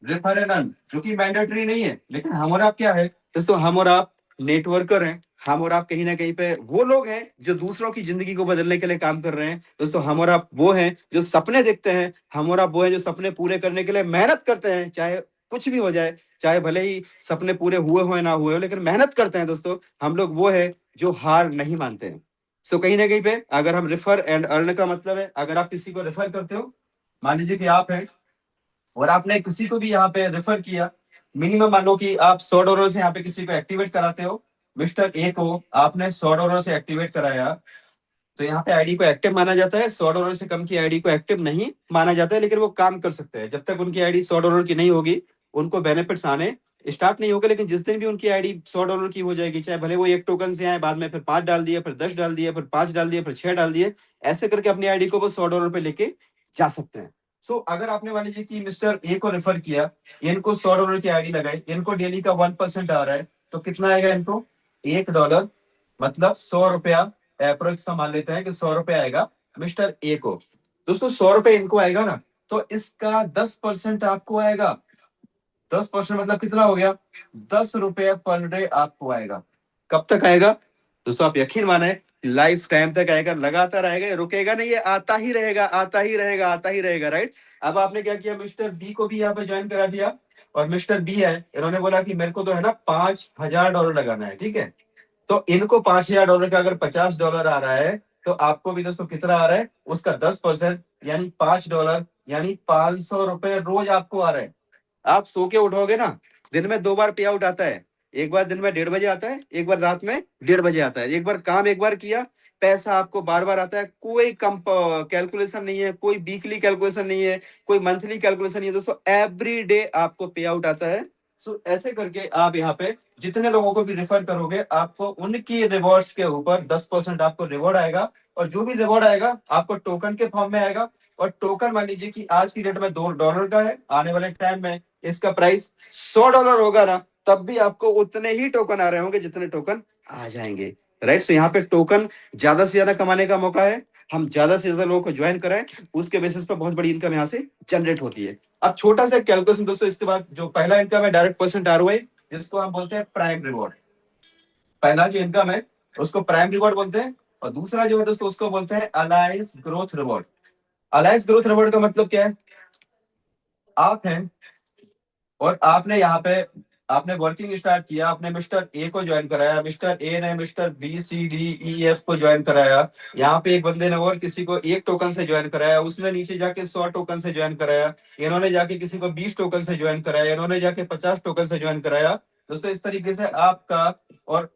Refer and earn जो कि मैंडेटरी नहीं है, लेकिन हम और आप क्या है दोस्तों, हम और आप नेटवर्कर हैं। हम और आप कहीं ना कहीं पे वो लोग हैं जो दूसरों की जिंदगी को बदलने के लिए काम कर रहे हैं। दोस्तों हम और आप वो हैं जो सपने देखते हैं, हम और आप वो हैं जो सपने पूरे करने के लिए मेहनत करते हैं, चाहे कुछ भी हो जाए, चाहे भले ही सपने पूरे हुए हो ना हुए हो, लेकिन मेहनत करते हैं दोस्तों। हम लोग वो है जो हार नहीं मानते हैं। सो कहीं ना कहीं पे अगर हम रेफर एंड अर्न का मतलब है, अगर आप किसी को रेफर करते हो, मान लीजिए कि आप हैं और आपने किसी को भी यहाँ पे रेफर किया, मिनिमम मान लो कि आप $100 से यहाँ पे किसी को एक्टिवेट कराते हो, मिस्टर ए को आपने $100 से एक्टिवेट कराया, तो यहाँ पे आईडी को एक्टिव माना जाता है। $100 से कम की आईडी को एक्टिव नहीं माना जाता है, लेकिन वो काम कर सकते हैं। जब तक उनकी आईडी $100 की नहीं होगी उनको बेनिफिट्स आने स्टार्ट नहीं होगा। लेकिन जिस दिन भी उनकी आईडी $100 की हो जाएगी, चाहे भले वो 1 टोकन से आए, बाद में फिर 5 डाल दिए, फिर 10 डाल दिए, फिर 5 डाल दिए, फिर 6 डाल दिए, ऐसे करके अपनी आईडी को वो $100 पे लेके जा सकते हैं। सो अगर आपने मान लीजिए कि मिस्टर ए को रेफर किया, इनको $100 की आईडी लगाई, इनको डेली का 1% आ रहा है, तो कितना आएगा इनको, $1, मतलब ₹100 अप्रोक्स मान लेते हैं कि $100 आएगा मिस्टर ए को। दोस्तों $100 इनको आएगा ना, तो इसका 10% आपको आएगा। 10% मतलब कितना हो गया, $10 पर डे आपको आएगा। कब तक आएगा दोस्तों, आप यकीन माने लाइफ टाइम तक आएगा, लगातार आएगा, ये रुकेगा नहीं, ये आता ही रहेगा, आता ही रहेगा, आता ही रहेगा, राइट। अब आपने क्या किया, मिस्टर बी को भी यहाँ पे ज्वाइन करा दिया, और मिस्टर बी है, इन्होंने बोला कि मेरे को तो है ना $5,000 लगाना है, ठीक है। तो इनको $5,000 का अगर $50 आ रहा है, तो आपको भी दोस्तों कितना आ रहा है, उसका 10%, यानी $5, यानी ₹500 रोज आपको आ रहा है। आप सो के उठोगे ना, दिन में 2 बार पे आउट आता है। एक बार दिन में 1:30 बजे आता है, एक बार रात में 1:30 बजे आता है। एक बार काम एक बार किया, पैसा आपको बार बार आता है। कोई कम कैलकुलेशन नहीं है, कोई वीकली कैलकुलेशन नहीं है, कोई मंथली कैलकुलेशन नहीं है दोस्तों, एवरी डे आपको पे आउट आता है। सो ऐसे करके आप यहाँ पे जितने लोगों को भी रेफर करोगे, आपको उनकी रिवॉर्ड्स के ऊपर 10% आपको रिवॉर्ड आएगा, और जो भी रिवॉर्ड आएगा आपको टोकन के फॉर्म में आएगा। और टोकन मान लीजिए कि आज की डेट में $2 का है, आने वाले टाइम में इसका प्राइस $100 होगा ना, तब भी आपको उतने ही टोकन आ रहे होंगे जितने टोकन आ जाएंगे, राइट। सो यहाँ पे टोकन ज्यादा से ज्यादा कमाने का मौका है, हम ज्यादा से ज्यादा लोगों को ज्वाइन कराएं, उसके बेसिस पर बहुत बड़ी इनकम यहाँ से जनरेट होती है। अब छोटा सा कैलकुलेशन दोस्तों, इसके बाद जो पहला इनकम है डायरेक्ट परसेंट ROI, जिसको हम बोलते हैं प्राइम रिवॉर्ड। पहला जो इनकम है उसको प्राइम रिवॉर्ड बोलते हैं, और दूसरा जो है दोस्तों उसको बोलते हैं alliance growth reward. Alliance growth reward का मतलब क्या है, आप हैं और आपने यहाँ पे आपने वर्किंग स्टार्ट किया, आपने मिस्टर ए को ज्वाइन कराया, मिस्टर ए ने mister B C D E F को ज्वाइन कराया, यहाँ पे एक बंदे ने और किसी को 1 टोकन से ज्वाइन कराया, उसने नीचे जाके 100 टोकन से ज्वाइन कराया, इन्होंने जाके किसी को 20 टोकन से ज्वाइन कराया, इन्होंने जाके 50 टोकन से ज्वाइन कराया। दोस्तों इस तरीके से आपका और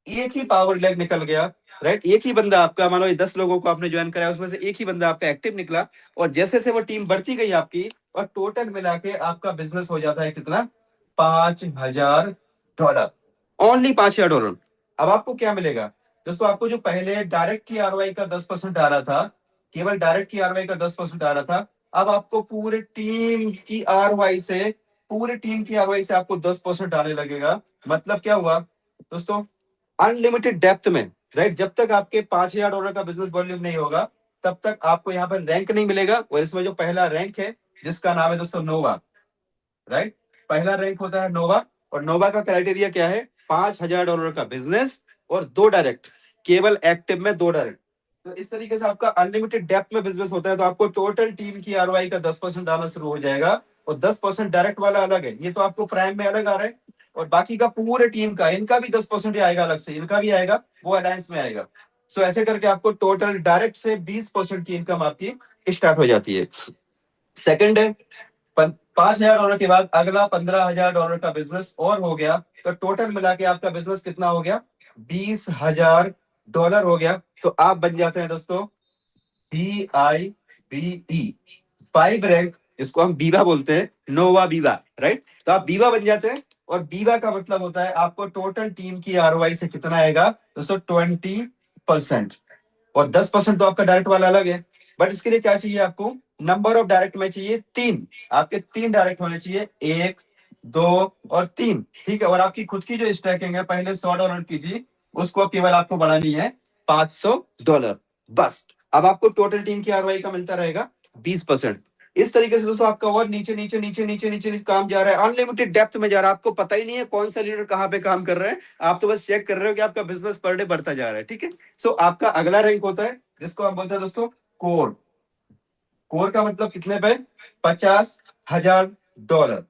एक ही पावर लेग निकल गया, राइट। एक ही बंदा आपका, मान लो 10 लोगों को आपने ज्वाइन कराया, उसमें से एक ही बंदा आपका एक्टिव निकला, और जैसे से वो टीम बढ़ती गई आपकी, और टोटल मिला के आपका बिजनेस हो जाता है कितना, $5,000, ओनली $5,000। अब आपको क्या मिलेगा दोस्तों, आपको जो पहले डायरेक्ट की ROI का 10% आ रहा था, केवल डायरेक्ट की ROI का 10% आ रहा था, अब आपको पूरे टीम की ROI से, पूरे टीम की ROI से आपको 10% आने लगेगा। मतलब क्या हुआ दोस्तों, अनलिमिटेड डेप्थ में, राइट। जब तक आपके $5,000 का बिजनेस वॉल्यूम नहीं होगा, तब तक आपको यहाँ पर रैंक नहीं मिलेगा। और इसमें जो पहला रैंक है, जिसका नाम है दोस्तों नोवा, राइट। पहला रैंक होता है नोवा, और नोवा का क्राइटेरिया क्या है, $5,000 का बिजनेस और 2 डायरेक्ट, केवल एक्टिव में 2 डायरेक्ट। तो इस तरीके से आपका अनलिमिटेड डेप्थ में बिजनेस होता है, तो आपको टोटल टीम की ROI का 10% आना शुरू हो जाएगा, और 10% डायरेक्ट वाला अलग है, ये तो आपको प्राइम में अलग आ रहा है, और बाकी का पूरे टीम का, इनका भी 10% आएगा अलग से, इनका भी आएगा, वो अलायंस में आएगा। सो ऐसे करके आपको टोटल डायरेक्ट से 20% की इनकम आपकी स्टार्ट हो जाती है। सेकंड है, $5,000 के बाद अगला $15,000 का बिजनेस और हो गया, तो टोटल मिला के आपका बिजनेस कितना हो गया, $20,000 हो गया। तो आप बन जाते हैं दोस्तों BIBE, 5 रैंक, इसको हम बीवा बोलते हैं, नोवा बीवा, राइट। तो आप बीवा बन जाते हैं, और बीवा का मतलब होता है आपको टोटल टीम की ROI से कितना आएगा दोस्तों, 20%। और 10% तो आपका डायरेक्ट वाला अलग है, बट इसके लिए क्या चाहिए आपको, नंबर ऑफ डायरेक्ट में चाहिए 3, आपके 3 डायरेक्ट होने चाहिए, 1, 2 और 3, ठीक है। और आपकी खुद की जो स्टैकिंग है, पहले $100 की थी, उसको केवल आपको बढ़ानी है $500, बस। अब आपको टोटल टीम की ROI का मिलता रहेगा 20%। इस तरीके से दोस्तों आपका और नीचे नीचे नीचे नीचे नीचे नीचे काम जा रहा है, अनलिमिटेड डेप्थ में जा रहा है, आपको पता ही नहीं है कौन सा लीडर कहाँ पे काम कर रहा है, आप तो बस चेक कर रहे हो कि आपका बिजनेस पर डे बढ़ता जा रहा है, ठीक है। सो आपका अगला रैंक होता है जिसको हम बोलते हैं दोस्तों कोर। कोर का मतलब कितने पे, $50,000।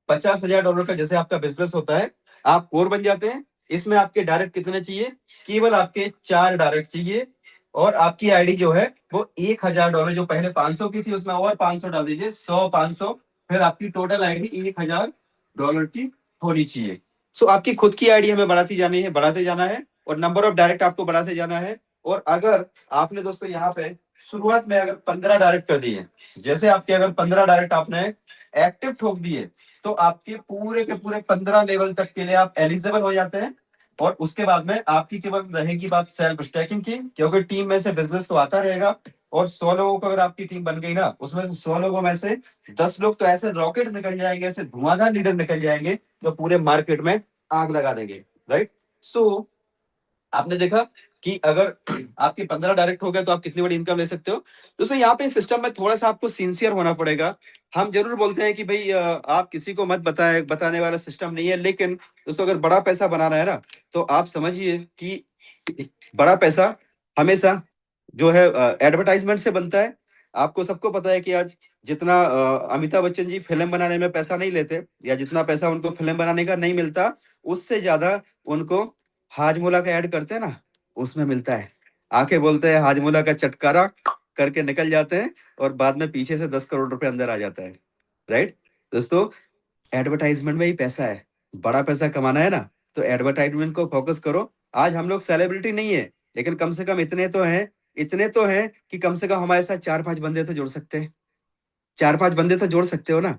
$50,000 का जैसे आपका बिजनेस होता है, आप कोर बन जाते हैं। इसमें आपके डायरेक्ट कितने चाहिए, केवल आपके 4 डायरेक्ट चाहिए, और आपकी आईडी जो है वो $1,000, जो पहले 500 की थी उसमें और 500 डाल दीजिए, 100 500, फिर आपकी टोटल आईडी $1,000 की होनी चाहिए। सो आपकी खुद की आईडी हमें बढ़ाती जानी है, बढ़ाते जाना है, और नंबर ऑफ डायरेक्ट आपको बढ़ाते जाना है। और अगर आपने दोस्तों यहाँ पे शुरुआत में अगर 15 डायरेक्ट कर दिए, जैसे आपके अगर 15 डायरेक्ट आपने एक्टिव ठोक दिए, तो आपके पूरे के पूरे 15 लेवल तक के लिए आप एलिजिबल हो जाते हैं। और उसके बाद में आपकी केवल रहेगी बात सेल्फ स्टैकिंग की, क्योंकि टीम में से बिजनेस तो आता रहेगा, और 100 लोगों को अगर आपकी टीम बन गई ना, उसमें से 100 लोगों में से 10 लोग तो ऐसे रॉकेट निकल जाएंगे, ऐसे धुआंधार लीडर निकल जाएंगे, जो पूरे मार्केट में आग लगा देंगे, राइट। सो आपने देखा कि अगर आपके 15 डायरेक्ट हो गए तो आप कितनी बड़ी इनकम ले सकते हो। दोस्तों यहाँ पे सिस्टम में थोड़ा सा आपको सिंसियर होना पड़ेगा। हम जरूर बोलते हैं कि भाई आप किसी को मत बताने वाला सिस्टम नहीं है, लेकिन दोस्तों अगर बड़ा पैसा बनाना है ना, तो आप समझिए कि बड़ा पैसा हमेशा जो है एडवर्टाइजमेंट से बनता है। आपको सबको पता है कि आज जितना अमिताभ बच्चन जी फिल्म बनाने में पैसा नहीं लेते, या जितना पैसा उनको फिल्म बनाने का नहीं मिलता, उससे ज्यादा उनको हाजमोला का ऐड करते हैं ना, उसमें मिलता है। आके बोलते हैं हाजमोला का चटकारा करके निकल जाते हैं, और बाद में पीछे से 10 करोड़ रुपए अंदर आ जाता है। राइट दोस्तों, एडवर्टाइजमेंट में ही पैसा है। बड़ा पैसा कमाना है ना, तो एडवर्टाइजमेंट को फोकस करो। आज हम लोग सेलिब्रिटी नहीं है, लेकिन कम से कम इतने तो हैं कि कम से कम हमारे साथ 4-5 बंदे तो जोड़ सकते हैं। 4-5 बंदे तो जोड़ सकते हो ना।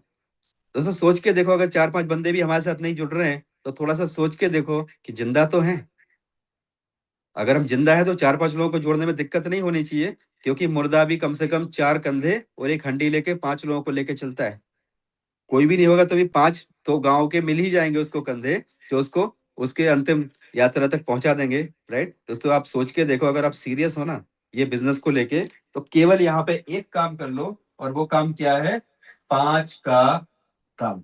दोस्तों सोच के देखो, अगर 4-5 बंदे भी हमारे साथ नहीं जुड़ रहे हैं, तो थोड़ा सा सोच के देखो कि जिंदा तो हैं। अगर हम जिंदा है तो 4-5 लोगों को जोड़ने में दिक्कत नहीं होनी चाहिए, क्योंकि मुर्दा भी कम से कम 4 कंधे और एक हंडी लेके 5 लोगों को लेके चलता है। कोई भी नहीं होगा तो भी 5 तो गांव के मिल ही जाएंगे उसको कंधे, जो उसको उसके अंतिम यात्रा तक पहुंचा देंगे। राइट दोस्तों, आप सोच के देखो, अगर आप सीरियस हो ना ये बिजनेस को लेके, तो केवल यहाँ पे एक काम कर लो, और वो काम क्या है? 5 का कदम।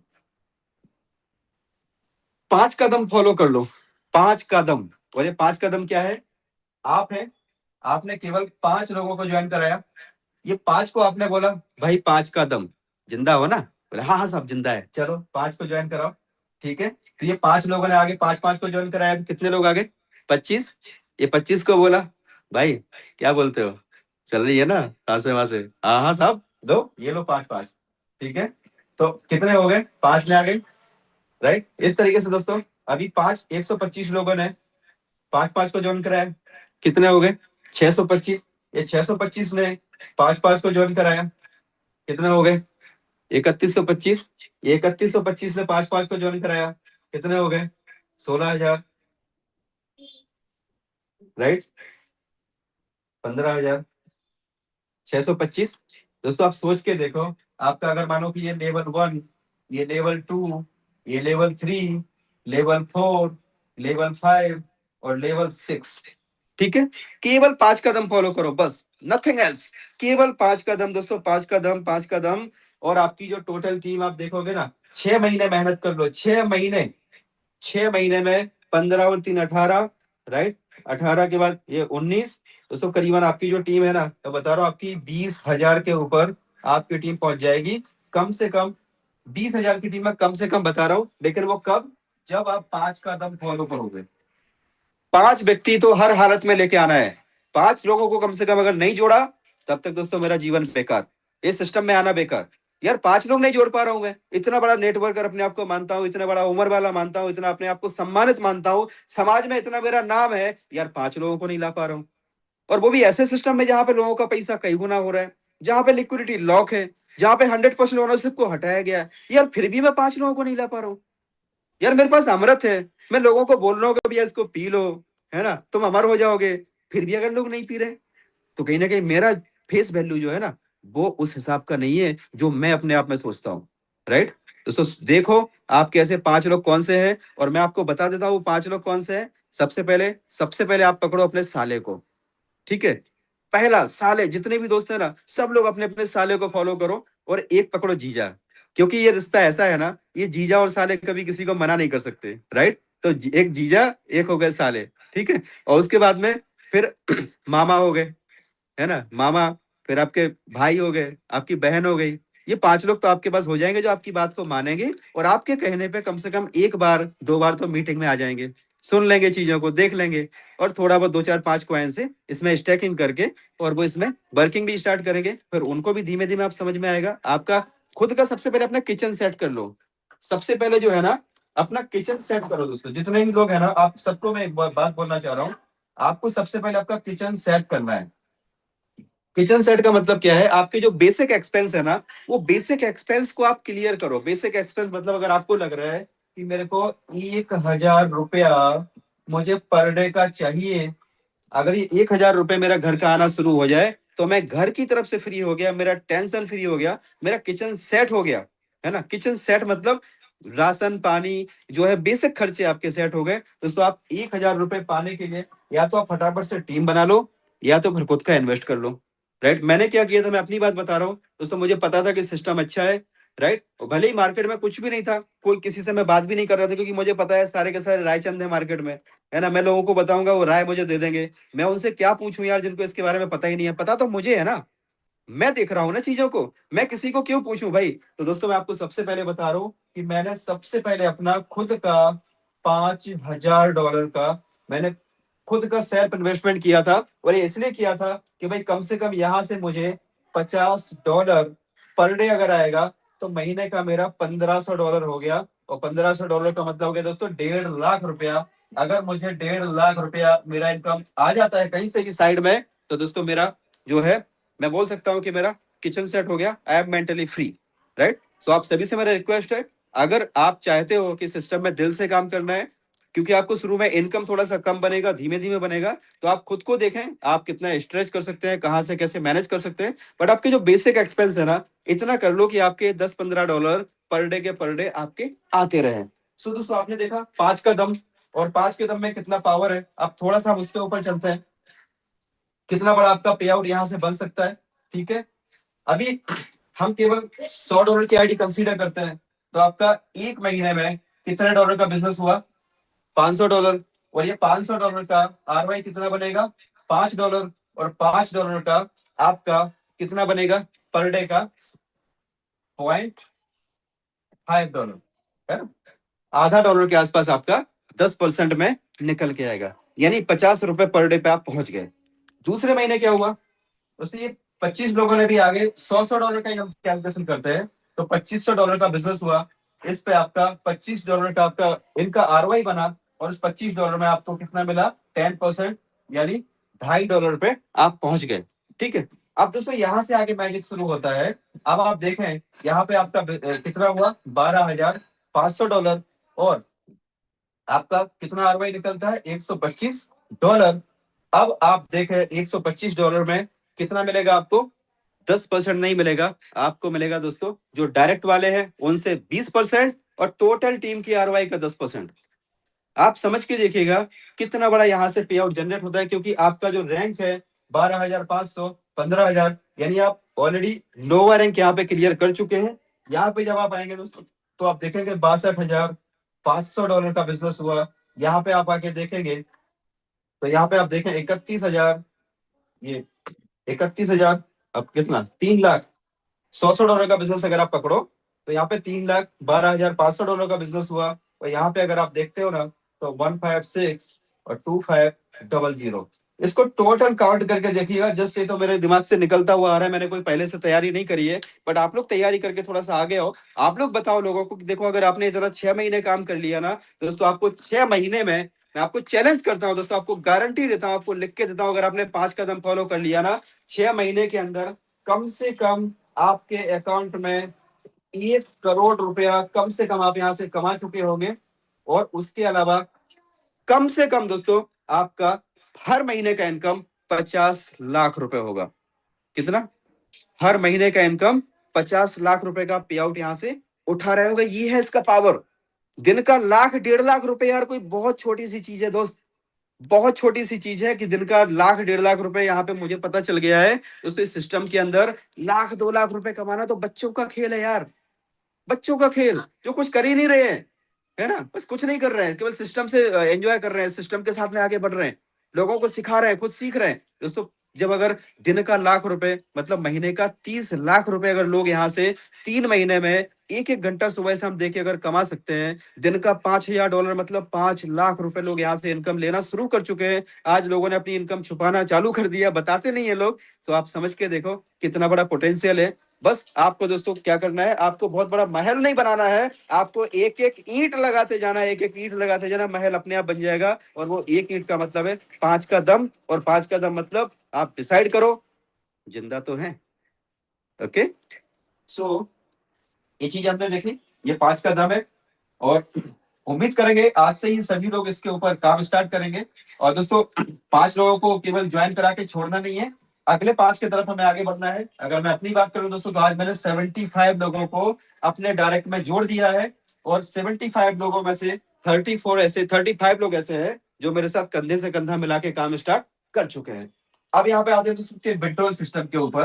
5 कदम फॉलो कर लो। 5 कदम। और ये 5 कदम क्या है? आप है, आपने केवल 5 लोगों को ज्वाइन कराया। ये 5 को आपने बोला, भाई 5 कदम, जिंदा हो ना? बोले हाँ हाँ साहब जिंदा है, चलो 5 को ज्वाइन कराओ। ठीक है, तो ये 5 लोगों ने आगे 5-5 को ज्वाइन कराया, तो कितने लोग आगे? 25। ये 25 को बोला, भाई क्या बोलते हो, चल रही है ना कहां से वहां से? हाँ हाँ साहब दो, ये लो 5-5। ठीक है, तो कितने हो गए? 5 में आ गए। राइट, इस तरीके से दोस्तों, अभी 125 लोगों ने 5-5 को ज्वाइन कराया, कितने हो गए? 625। ये 625 ने 5-5 को ज्वाइन कराया, कितने हो गए? 3125। ये 3125 ने 5-5 को ज्वाइन कराया, कितने हो गए? 16,000। राइट, 15,625। दोस्तों आप सोच के देखो, आपका अगर मानो कि ये लेवल 1, ये लेवल 2, ये लेवल 3, लेवल 4, लेवल 5 और लेवल 6। ठीक है, केवल 5 कदम फॉलो करो बस, नथिंग एल्स। केवल 5 कदम दोस्तों, 5 कदम, 5 कदम। और आपकी जो टोटल टीम आप देखोगे ना, 6 महीने मेहनत कर लो, 6 महीने। 6 महीने में 15 और 3 18। राइट, 18 के बाद ये 19। दोस्तों करीबन आपकी जो टीम है ना, मैं बता रहा हूँ आपकी 20,000 के ऊपर आपकी टीम पहुंच जाएगी। कम से कम 20,000 की टीम में, कम से कम बता रहा हूँ, लेकिन वो कब? जब आप 5 कदम फॉलो करोगे। 5 व्यक्ति तो हर हालत में लेके आना है। 5 लोगों को कम से कम अगर नहीं जोड़ा, तब तक दोस्तों मेरा जीवन बेकार, इस सिस्टम में आना बेकार। यार 5 लोग नहीं जोड़ पा रहा हूं मैं, इतना बड़ा नेटवर्कर अपने आप को मानता हूं, इतना बड़ा उम्र वाला मानता हूं, इतना अपने आप को सम्मानित मानता हूं, समाज में इतना मेरा नाम है, यार 5 लोगों को नहीं ला पा रहा हूं। और वो भी ऐसे सिस्टम में जहां पे लोगों का पैसा कई गुना हो रहा है, जहां पे लिक्विडिटी लॉक है, जहां पे 100% ओनरशिप को हटाया गया है। यार फिर भी मैं 5 लोगों को नहीं ला पा रहा हूँ। यार मेरे पास अमृत है, मैं लोगों को बोल रहा हूँ कि भैया इसको पी लो, है ना, तुम अमर हो जाओगे। फिर भी अगर लोग नहीं पी रहे, तो कहीं ना कहीं मेरा फेस वैल्यू जो है ना, वो उस हिसाब का नहीं है जो मैं अपने आप में सोचता हूँ। राइट दोस्तों, देखो आपके ऐसे 5 लोग कौन से हैं, और मैं आपको बता देता हूँ वो 5 लोग कौन से हैं। सबसे पहले आप पकड़ो अपने साले को। ठीक है, पहला साले, जितने भी दोस्त हैं ना, सब लोग अपने अपने साले को फॉलो करो। और एक पकड़ो जीजा, क्योंकि ये रिश्ता ऐसा है ना, ये जीजा और साले कभी किसी को मना नहीं कर सकते। राइट, तो एक जीजा, एक हो गए साले। ठीक है, और उसके बाद में फिर मामा हो गए, है ना, मामा। फिर आपके भाई हो गए, आपकी बहन हो गई। ये 5 लोग तो आपके पास हो जाएंगे जो आपकी बात को मानेंगे, और आपके कहने पे कम से कम एक बार 2 बार तो मीटिंग में आ जाएंगे, सुन लेंगे, चीजों को देख लेंगे, और थोड़ा बहुत 2 4 5 कॉइन से इसमें स्टैकिंग करके, और वो इसमें वर्किंग भी स्टार्ट करेंगे। फिर उनको भी धीमे धीमे आप समझ में आएगा। आपका खुद का सबसे पहले अपना किचन सेट कर लो। सबसे पहले जो है ना, अपना किचन सेट करो दोस्तों। जितने भी लोग हैं ना, आप सबको मैं एक बात बोलना चाह रहा हूँ। आपको सबसे पहले आपका किचन सेट करना है। किचन सेट का मतलब क्या है? आपके जो बेसिक एक्सपेंस है ना, वो बेसिक एक्सपेंस को आप क्लियर करो। बेसिक एक्सपेंस मतलब अगर आपको लग रहा है कि मेरे को 1,000 रुपया मुझे पर डे का चाहिए, अगर ये 1,000 रुपये मेरा घर का आना शुरू हो जाए, तो मैं घर की तरफ से फ्री हो गया, मेरा टेंशन फ्री हो गया, मेरा किचन सेट हो गया। है ना, किचन सेट मतलब राशन पानी जो है, बेसिक खर्चे आपके सेट हो गए। दोस्तों आप 1,000 रुपये पाने के लिए, या तो आप फटाफट से टीम बना लो, या तो फिर खुद का इन्वेस्ट कर लो। राइट, मैंने क्या किया था, मैं अपनी बात बता रहा हूँ दोस्तों। मुझे पता था कि सिस्टम अच्छा है, राइट। और भले ही मार्केट में कुछ भी नहीं था, कोई किसी से मैं बात भी नहीं कर रहा था, क्योंकि मुझे पता है सारे के सारे रायचंद है मार्केट में, है ना। मैं लोगों को बताऊंगा, वो राय मुझे दे देंगे। मैं उनसे क्या पूछूं यार, जिनको इसके बारे में पता ही नहीं है। पता तो मुझे है ना, मैं देख रहा हूं ना चीजों को, मैं किसी को क्यों पूछूं भाई। तो दोस्तों मैं आपको सबसे पहले बता रहा हूं कि मैंने सबसे पहले अपना खुद का $5,000 का मैंने खुद का सेल्फ इन्वेस्टमेंट किया था। और ये इसलिए किया था कि भाई कम से कम यहां से मुझे $50 पर डे अगर आएगा तो महीने का मेरा $1,500 हो गया। और $1,500 का मतलब हो गया दोस्तों 1.5 लाख रुपया। अगर मुझे 1.5 लाख रुपया मेरा इनकम आ जाता है कहीं से भी साइड में, तो दोस्तों मेरा जो है, मैं बोल सकता हूं कि मेरा किचन सेट हो गया। I am mentally free, right. So आप सभी से मेरा रिक्वेस्ट है, अगर आप चाहते हो कि सिस्टम में दिल से काम करना है, क्योंकि आपको शुरू में इनकम थोड़ा सा कम बनेगा, धीमे धीमे बनेगा, तो आप खुद को देखें आप कितना स्ट्रेच कर सकते हैं, कहां से कैसे मैनेज कर सकते हैं। बट आपके जो बेसिक एक्सपेंस है ना, इतना कर लो कि आपके $10-15 पर डे के पर डे आपके आते रहे। सो दोस्तों आपने देखा 5 कदम, और 5 कदम में कितना पावर है। अब थोड़ा सा हम उसके ऊपर चलते हैं, कितना बड़ा आपका पे आउट यहां से बन सकता है। ठीक है, अभी हम केवल $100 की आईडी कंसीडर करते हैं, तो आपका एक महीने में कितने डॉलर का बिजनेस हुआ? $500। और ये $500 का आरओआई कितना बनेगा? $5। और $5 का आपका कितना बनेगा पर डे का? $0.5, है ना। आधा डॉलर के आसपास आपका 10% में निकल के आएगा, यानी $50 पर डे पे आप पहुंच गए। दूसरे महीने क्या हुआ दोस्तों? ये 25 लोगों ने भी आगे $100 का ही हम कैलकुलेशन करते हैं, तो $2,500 का बिजनेस हुआ। इस पे आपका $25 का आपका इनका आरओआई बना, और उस $25 में आपको कितना मिला? 10%, यानी $2.5 पे आप पहुंच गए। ठीक है, अब दोस्तों यहां से आगे मैजिक शुरू होता है। अब आप देखें यहाँ पे आपका कितना हुआ? $12,500। और आपका कितना आरओआई निकलता है? $125। अब आप देखें $125 में कितना मिलेगा आपको? 10% नहीं मिलेगा, आपको मिलेगा दोस्तों जो डायरेक्ट वाले हैं उनसे 20%, और टोटल टीम की आरवाई का 10%। आप समझ के देखिएगा कितना बड़ा यहां से पे आउट जनरेट होता है, क्योंकि आपका जो रैंक है 12,500, 15,000, यानी आप ऑलरेडी नोवा रैंक यहाँ पे क्लियर कर चुके हैं। यहाँ पे जब आप आएंगे दोस्तों, तो आप देखेंगे $62,500 का बिजनेस हुआ। यहाँ पे आप आके देखेंगे, तो यहाँ पे आप देखें 31,000, ये 31,000, अब कितना? 3 लाख। $100 का बिजनेस अगर आप पकड़ो, तो यहाँ पे $3,12,500 का बिजनेस हुआ। और यहाँ पे अगर आप देखते हो ना, तो 156 और 2500। इसको टोटल काउंट करके देखिएगा। जस्ट ये तो मेरे दिमाग से निकलता हुआ आ रहा है, मैंने कोई पहले से तैयारी नहीं करी है, बट आप लोग तैयारी करके थोड़ा सा आगे हो। आप लोग बताओ लोगों को कि देखो, अगर आपने इतना 6 महीने काम कर लिया ना दोस्तों, आपको 6 महीने में, मैं आपको चैलेंज करता हूं दोस्तों, आपको गारंटी देता हूं, आपको लिख के देता हूं, अगर आपने 5 कदम फॉलो कर लिया ना, 6 महीने के अंदर कम से कम आपके अकाउंट में $1 करोड़ कम से कम आप यहां से कमा चुके होंगे। और उसके अलावा कम से कम दोस्तों आपका हर महीने का इनकम 50 लाख रुपए होगा। कितना? हर महीने का इनकम 50 लाख रुपए का पे आउट यहां से उठा रहे होगा। ये है इसका पावर। दिन का 1 लाख 1.5 लाख रुपए यार कोई बहुत छोटी सी चीज है दोस्त, बहुत छोटी सी चीज है कि दिन का 1 लाख 1.5 लाख रुपए। यहाँ पे मुझे पता चल गया है दोस्तों, इस सिस्टम के अंदर 1 लाख 2 लाख रुपए कमाना तो बच्चों का खेल है यार, बच्चों का खेल, जो कुछ कर ही नहीं रहे हैं, है ना। बस कुछ नहीं कर रहे हैं, केवल सिस्टम से एंजॉय कर रहे हैं, सिस्टम के साथ में आगे बढ़ रहे हैं, लोगों को सिखा रहे हैं, खुद सीख रहे हैं दोस्तों। जब अगर दिन का 1 लाख रुपए मतलब महीने का 30 लाख रुपए अगर लोग यहाँ से 3 महीने में एक एक घंटा सुबह से हम देखे अगर कमा सकते हैं, दिन का $5,000 मतलब 5 लाख रुपए लोग यहाँ से इनकम लेना शुरू कर चुके हैं। आज लोगों ने अपनी इनकम छुपाना चालू कर दिया, बताते नहीं है लोग। तो आप समझ के देखो कितना बड़ा पोटेंशियल है। बस आपको दोस्तों क्या करना है, आपको बहुत बड़ा महल नहीं बनाना है, आपको एक एक ईंट लगाते जाना है, एक एक ईंट लगाते जाना, महल अपने आप बन जाएगा। और वो एक ईंट का मतलब है 5 कदम, और 5 कदम मतलब आप डिसाइड करो, जिंदा तो है। ओके, सो ये चीज हमने देखी, ये 5 कदम है। और उम्मीद करेंगे आज से ही सभी लोग इसके ऊपर काम स्टार्ट करेंगे। और दोस्तों 5 लोगों को केवल ज्वाइन करा के छोड़ना नहीं है, अगले 5 की तरफ हमें आगे बढ़ना है। अगर मैं अपनी बात करूं दोस्तों, तो आज मैंने 75 लोगों को अपने डायरेक्ट में जोड़ दिया है। और 75 लोगों में से 35 लोग ऐसे हैं जो मेरे साथ कंधे से कंधा मिला के काम स्टार्ट कर चुके हैं। अब यहाँ पे आते हैं दोस्तों के विड्रॉल सिस्टम के ऊपर,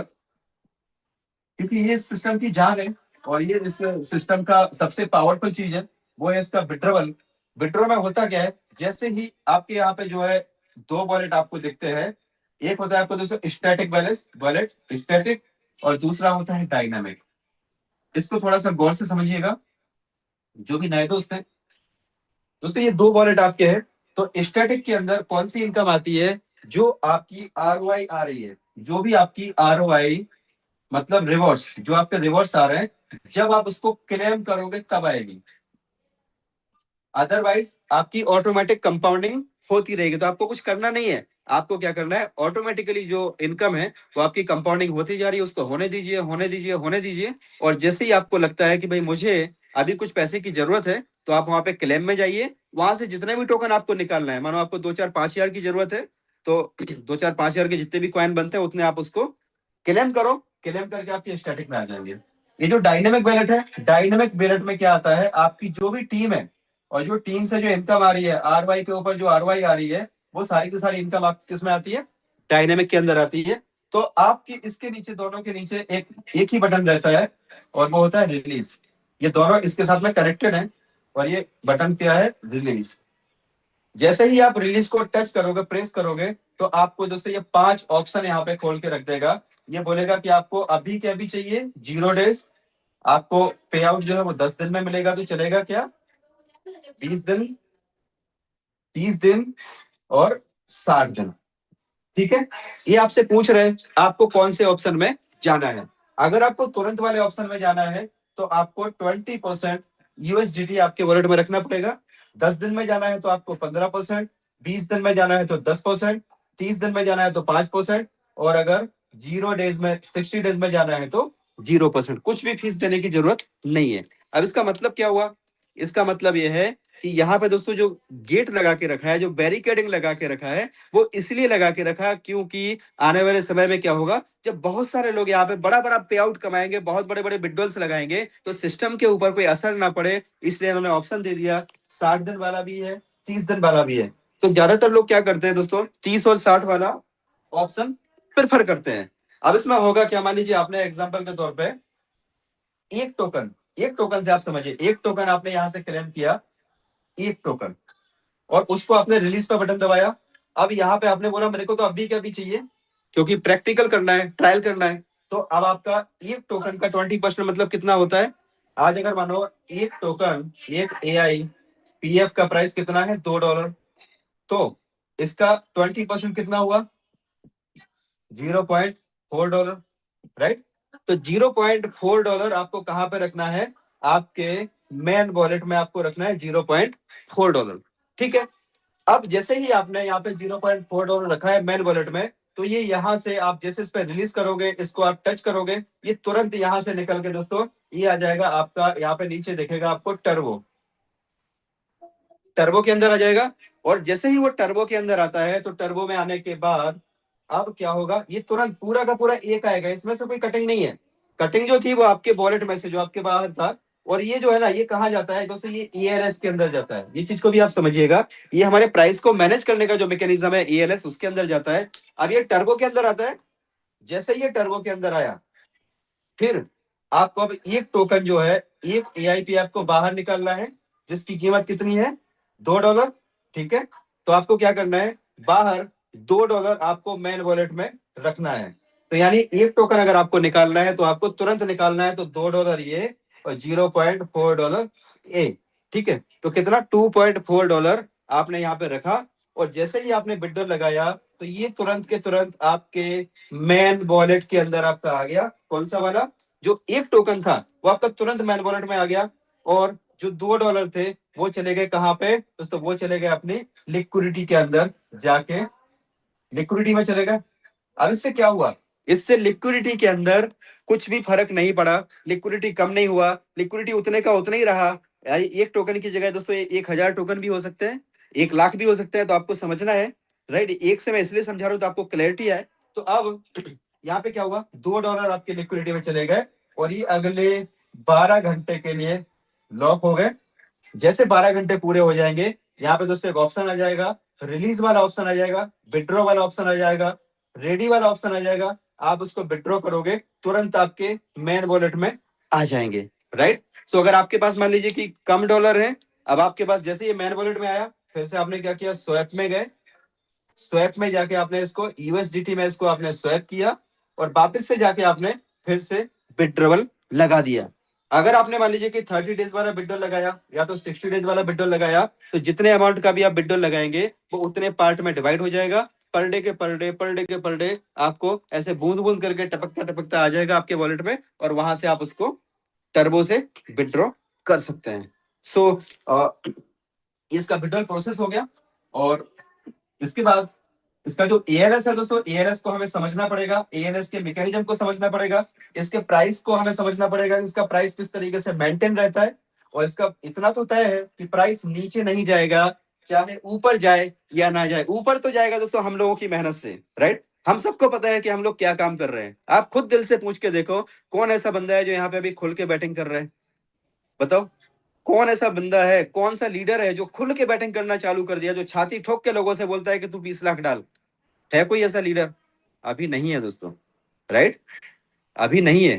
क्योंकि ये सिस्टम की जान है। और ये इस सिस्टम का सबसे पावरफुल चीज है वो है इसका विड्रॉवल। विड्रॉ में होता क्या है, जैसे ही आपके यहाँ पे जो है दो वॉलेट आपको दिखते हैं, एक होता है आपको दोस्तों स्टैटिक बैलेंस वॉलेट, स्टैटिक, और दूसरा होता है डायनामिक। इसको थोड़ा सा गौर से समझिएगा जो भी नए दोस्त हैं। दोस्तों ये दो वॉलेट आपके हैं, तो स्टैटिक के अंदर कौन सी इनकम आती है, जो आपकी आरओआई आ रही है, जो भी आपकी आरओआई मतलब रिवॉर्ड्स, जो आपके रिवॉर्ड्स आ रहे हैं, जब आप उसको क्लेम करोगे तब आएगी। अदरवाइज आपकी ऑटोमेटिक कंपाउंडिंग होती रहेगी, तो आपको कुछ करना नहीं है। आपको क्या करना है, ऑटोमेटिकली जो इनकम है वो आपकी कंपाउंडिंग होती जा रही है, उसको होने दीजिए, होने दीजिए, होने दीजिए। और जैसे ही आपको लगता है कि भाई मुझे अभी कुछ पैसे की जरूरत है, तो आप वहां पे क्लेम में जाइए, वहां से जितने भी टोकन आपको निकालना है, मानो आपको 2 4 5 हजार की जरूरत है, तो 2 4 5 हजार के जितने भी कॉइन बनते हैं उतने आप उसको क्लेम करो, क्लेम करके आपके स्टैटिक में आ जाएंगे। ये जो डायनेमिक वैलेट है, डायनेमिक वैलेट में क्या आता है, आपकी जो भी टीम है और जो टीम से जो इनकम आ रही है, आरवाई के ऊपर जो आरवाई आ रही है, वो सारी की सारी इनकम आपकी किसमें आती है, डायनेमिक के अंदर आती है। तो आपकी इसके नीचे, दोनों के नीचे एक ही बटन रहता है और वो होता है रिलीज। ये दोनों इसके साथ में कनेक्टेड है, और ये बटन क्या है, रिलीज। जैसे ही आप रिलीज को टच करोगे, प्रेस करोगे, तो आपको दोस्तों ये 5 ऑप्शन यहाँ पे खोल के रख देगा। ये बोलेगा कि आपको अभी के अभी चाहिए 0 डेज, आपको पे आउट जो है वो 10 दिन में मिलेगा, तो चलेगा क्या, 20 दिन, 30 दिन और 60 दिन। ठीक है, ये आपसे पूछ रहे हैं आपको कौन से ऑप्शन में जाना है। अगर आपको तुरंत वाले ऑप्शन में जाना है, तो आपको 20% यूएसडीटी आपके वॉलेट में रखना पड़ेगा। 10 दिन में जाना है तो आपको 15%, 20 दिन में जाना है तो 10%, 30 दिन में जाना है तो 5%, और अगर 0 डेज में, 60 डेज में जाना है तो 0%। कुछ भी फीस देने की जरूरत नहीं है। अब इसका मतलब क्या हुआ, इसका मतलब यह है कि यहाँ पे दोस्तों जो गेट लगा के रखा है, जो बैरिकेडिंग लगा के रखा है, वो इसलिए लगा के रखा क्योंकि आने वाले समय में क्या होगा, जब बहुत सारे लोग यहाँ पे बड़ा बड़ा पे आउट कमाएंगे, बहुत बड़े बड़े विड्रॉल्स लगाएंगे, तो सिस्टम के ऊपर कोई असर ना पड़े, इसलिए उन्होंने ऑप्शन दे दिया। 60 दिन वाला भी है, 30 दिन वाला भी है। तो ज्यादातर लोग क्या करते हैं दोस्तों, 30 और 60 वाला ऑप्शन प्रेफर करते हैं। अब इसमें होगा क्या, मान लीजिए आपने एग्जाम्पल के तौर पर एक टोकन से आप समझिए, एक टोकन आपने यहां से क्लेम किया, एक टोकन, और उसको आपने रिलीज का बटन दबाया। अब यहाँ पे आपने बोला मेरे को तो अभी क्या भी चाहिए, क्योंकि प्रैक्टिकल करना है, ट्रायल करना है। तो अब आपका एक टोकन का 20% मतलब कितना होता है, आज अगर मानो एक टोकन, एक एआई पीएफ का प्राइस कितना है, $2, तो इसका 20% कितना हुआ, $0.4, राइट। तो $0.4 आपको कहां पे रखना है, आपके मेन वॉलेट में आपको रखना है $0.4। ठीक है, अब जैसे ही आपने यहाँ पे $0.4 रखा है मेन वॉलेट में, तो ये यहाँ से आप जैसे इस पे रिलीज करोगे, इसको आप टच करोगे, ये तुरंत यहाँ से निकल के दोस्तों ये आ जाएगा आपका, यहाँ पे नीचे देखेगा आपको टर्बो, टर्बो के अंदर आ जाएगा। और जैसे ही वो टर्बो के अंदर आता है, तो टर्बो में आने के बाद अब क्या होगा, ये तुरंत पूरा का पूरा एक आएगा, इसमें से कोई कटिंग नहीं है। कटिंग जो थी वो आपके वॉलेट में से, जो आपके बाहर था। और ये जो है ना, ये कहाँ जाता है दोस्तों, ये ईएलएस के अंदर जाता है। ये चीज को भी आप समझिएगा, ये हमारे प्राइस को मैनेज करने का जो मैकेनिज्म है ईएलएस, उसके अंदर जाता है। अब ये टर्बो के अंदर आता है। जैसे ये टर्बो के अंदर आया, फिर आपको अब एक टोकन जो है, एक एआईपी आपको बाहर निकालना है, जिसकी कीमत कितनी है, $2। ठीक है, तो आपको क्या करना है, बाहर $2 आपको मेन वॉलेट में रखना है। तो यानी एक टोकन अगर आपको निकालना है, तो आपको तुरंत निकालना है, तो $2 ये और $0.4 ए। ठीक है, तो कितना, $2.4 आपने यहाँ पे रखा। और जैसे ही आपने बिडर लगाया, तो ये तुरंत के तुरंत आपके मेन वॉलेट के अंदर आपका आ गया। कौन सा वाला, जो एक टोकन था वो आपका तुरंत मेन वॉलेट में आ गया। और जो $2 थे वो चले गए कहां पे दोस्तों, वो चले गए अपनी लिक्विडिटी के अंदर, जाके लिक्विडिटी में चले गए। अब इससे क्या हुआ, इससे लिक्विडिटी के अंदर कुछ भी फर्क नहीं पड़ा, लिक्विडिटी कम नहीं हुआ, लिक्विडिटी उतने का उतना ही रहा। यानी एक टोकन की जगह दोस्तों 1,000 टोकन भी हो सकते हैं, 1 लाख भी हो सकते हैं। तो आपको समझना है, राइट। एक से मैं इसलिए समझा रहा हूं तो आपको क्लैरिटी आए। तो अब यहाँ पे क्या हुआ, $2 आपके लिक्विडिटी में चले गए, और ये अगले 12 घंटे के लिए लॉक हो गए। जैसे 12 घंटे पूरे हो जाएंगे, यहाँ पे दोस्तों एक ऑप्शन आ जाएगा, रिलीज वाला ऑप्शन आ जाएगा, विड्रॉ वाला ऑप्शन आ जाएगा, रेडी वाला ऑप्शन आ जाएगा। आप उसको विड्रॉ करोगे, तुरंत आपके मेन वॉलेट में आ जाएंगे। राइट। सो अगर आपके पास मान लीजिए कि कम डॉलर है, अब आपके पास जैसे ये मैन वॉलेट में आया, फिर से आपने क्या किया, स्वैप में गए, स्वैप में जाके आपने इसको यूएसडीटी में इसको आपने स्वैप किया और वापस से जाके आपने फिर से विड्रॉवल लगा दिया। अगर आपने मान लीजिए कि 30 डेज वाला विड्रॉल लगाया या तो 60 डेज वाला विड्रॉल लगाया, तो जितने अमाउंट का भी आप विड्रॉल लगाएंगे वो उतने पार्ट में डिवाइड हो जाएगा। पर डे के पर डे पर डे के पर डे आपको ऐसे बूंद बूंद करके टपकता टपकता आ जाएगा आपके वॉलेट में, और वहां से आप उसको टर्बो से विड्रॉ कर सकते हैं। सो इसका विड्रॉल प्रोसेस हो गया। और इसके बाद इसका जो एएलएस है दोस्तों, एएलएस को हमें समझना पड़ेगा, एएलएस के मैकेनिज्म को समझना पड़ेगा, इसके प्राइस को हमें समझना पड़ेगा, इसका प्राइस किस तरीके से मेंटेन रहता है। और इसका इतना तो तय है कि प्राइस नीचे नहीं जाएगा, चाहे ऊपर जाए या ना जाए। ऊपर तो जाएगा दोस्तों हम लोगों की मेहनत से, राइट। हम सबको पता है कि हम लोग क्या काम कर रहे हैं। आप खुद दिल से पूछ के देखो, कौन ऐसा बंदा है जो यहाँ पे अभी खुल के बैटिंग कर रहा है? बताओ, कौन ऐसा बंदा है, कौन सा लीडर है जो खुल के बैटिंग करना चालू कर दिया, जो छाती ठोक के लोगों से बोलता है कि तू 20 लाख डाल? है कोई ऐसा लीडर? अभी नहीं है दोस्तों, राइट। अभी नहीं है,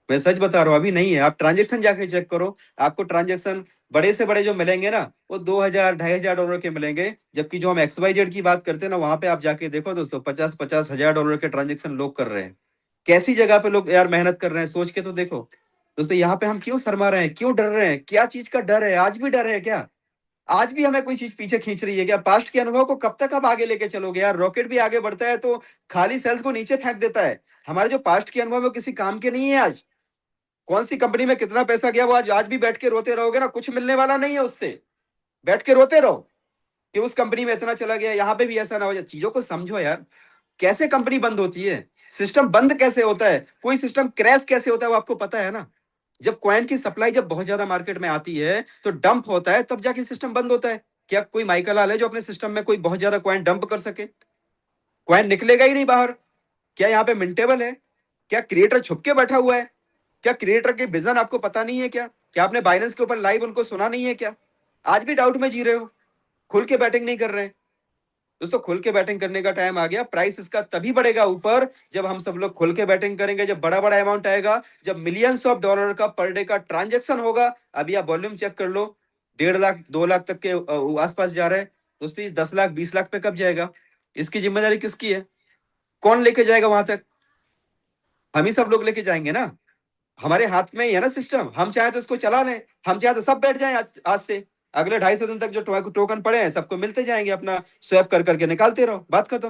मैं सच बता रहा हूं, अभी नहीं है। आप ट्रांजेक्शन जाके चेक करो, आपको ट्रांजेक्शन बड़े से बड़े जो मिलेंगे ना, वो 2000 $2500 के मिलेंगे। जबकि जो हम XYZ की बात करते हैं ना, वहां पे आप जाके देखो दोस्तों, 50-50 हजार डॉलर के ट्रांजेक्शन लोग कर रहे हैं। कैसी जगह पे लोग यार मेहनत कर रहे हैं, सोच के तो देखो दोस्तों। यहाँ पे हम क्यों शर्मा रहे हैं, क्यों डर रहे हैं? क्या चीज का डर है? आज भी डर है क्या? आज भी हमें कोई चीज पीछे खींच रही है क्या? पास्ट के अनुभव को कब तक आप आगे लेके चलोगे यार? रॉकेट भी आगे बढ़ता है तो खाली सेल्स को नीचे फेंक देता है। हमारे जो पास्ट के अनुभव है किसी काम के नहीं है आज। कौन सी कंपनी में कितना पैसा गया वो आज भी बैठ के रोते रहोगे ना, कुछ मिलने वाला नहीं है उससे। बैठ के रोते रहो कि उस कंपनी में इतना चला गया, यहाँ पे भी ऐसा ना हो जाए। चीजों को समझो यार, कैसे कंपनी बंद होती है, सिस्टम बंद कैसे होता है, कोई सिस्टम क्रैश कैसे होता है, वो आपको पता है ना। जब कॉइन की सप्लाई जब बहुत ज्यादा मार्केट में आती है तो डंप होता है, तब जाके सिस्टम बंद होता है। क्या कोई माइकल हाल है जो अपने सिस्टम में कोई बहुत ज्यादा कॉइन डंप कर सके? कॉइन निकलेगा ही नहीं बाहर। क्या यहाँ पे मिंटेबल है? क्या क्रिएटर छुप के बैठा हुआ है? क्या क्रिएटर के विजन आपको पता नहीं है क्या? क्या आपने बाइनेंस के ऊपर लाइव उनको सुना नहीं है क्या? आज भी डाउट में जी रहे हो, खुल के बैटिंग नहीं कर रहे हैं। दोस्तों खुल के बैटिंग करने का टाइम आ गया। प्राइस इसका तभी बढ़ेगा ऊपर जब हम सब लोग खुल के बैटिंग करेंगे, जब बड़ा बड़ा अमाउंट आएगा, जब मिलियंस ऑफ डॉलर का पर डे का ट्रांजेक्शन होगा। अभी आप वॉल्यूम चेक कर लो, 1.5 लाख 2 लाख तक के आसपास जा रहे हैं दोस्तों। ये 10 लाख 20 लाख पे कब जाएगा? इसकी जिम्मेदारी किसकी है? कौन लेके जाएगा वहां तक? हम ही सब लोग लेके जाएंगे ना। हमारे हाथ में ही है ना सिस्टम। हम चाहे तो इसको चला लें, हम चाहे तो सब बैठ जाएं आज से। अगले 250 दिन तक जो टोकन पड़े हैं सबको मिलते जाएंगे, अपना स्वैप कर करके निकालते रहो, बात खत्म।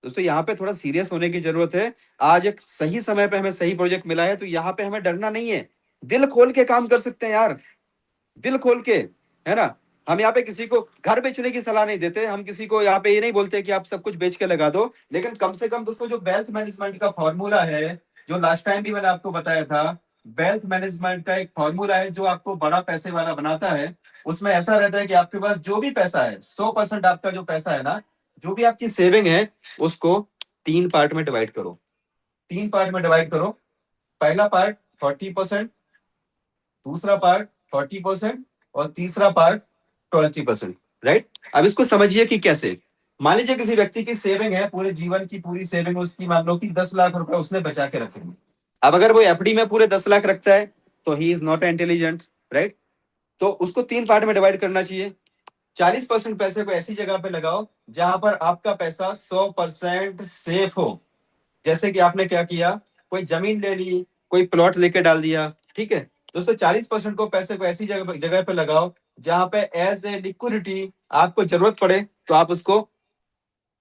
दोस्तों यहाँ पे थोड़ा सीरियस होने की जरूरत है। आज एक सही समय पे हमें सही प्रोजेक्ट मिला है, तो यहाँ पे हमें डरना नहीं है। दिल खोल के काम कर सकते हैं यार, दिल खोल के, है ना। हम यहाँ पे किसी को घर बेचने की सलाह नहीं देते, हम किसी को यहाँ पे ये नहीं बोलते कि आप सब कुछ बेच के लगा दो। लेकिन कम से कम दोस्तों जो वेल्थ मैनेजमेंट का फॉर्मूला है, जो लास्ट टाइम भी मैंने आपको बताया था, वेल्थ मैनेजमेंट का एक फॉर्मूला है जो आपको बड़ा पैसे वाला बनाता है। उसमें ऐसा रहता है कि आपके पास जो भी पैसा है, 100% आपका जो पैसा है ना, जो भी आपकी सेविंग है, उसको 3 पार्ट में डिवाइड करो। 3 पार्ट में डिवाइड करो। पहला पार्ट 40%, दूसरा पार्ट 40%, और तीसरा पार्ट 20%। राइट। अब इसको समझिए कि कैसे। मान लीजिए किसी व्यक्ति की सेविंग है, पूरे जीवन की पूरी सेविंग उसकी, मान लो कि 10 लाख रुपए उसने बचा के रखे। अब अगर वो एफडी में पूरे 10 लाख रखता है तो he is not intelligent, right. तो उसको 3 पार्ट में डिवाइड करना चाहिए। 40% पैसे को ऐसी जगह पे लगाओ जहां पर आपका पैसा 100% सेफ हो। जैसे कि आपने क्या किया, कोई जमीन ले ली, कोई प्लॉट लेके डाल दिया, ठीक है। दोस्तों 40% को पैसे को ऐसी जगह जगह पे लगाओ जहां पे एज ए लिक्विडिटी आपको जरूरत पड़े तो आप उसको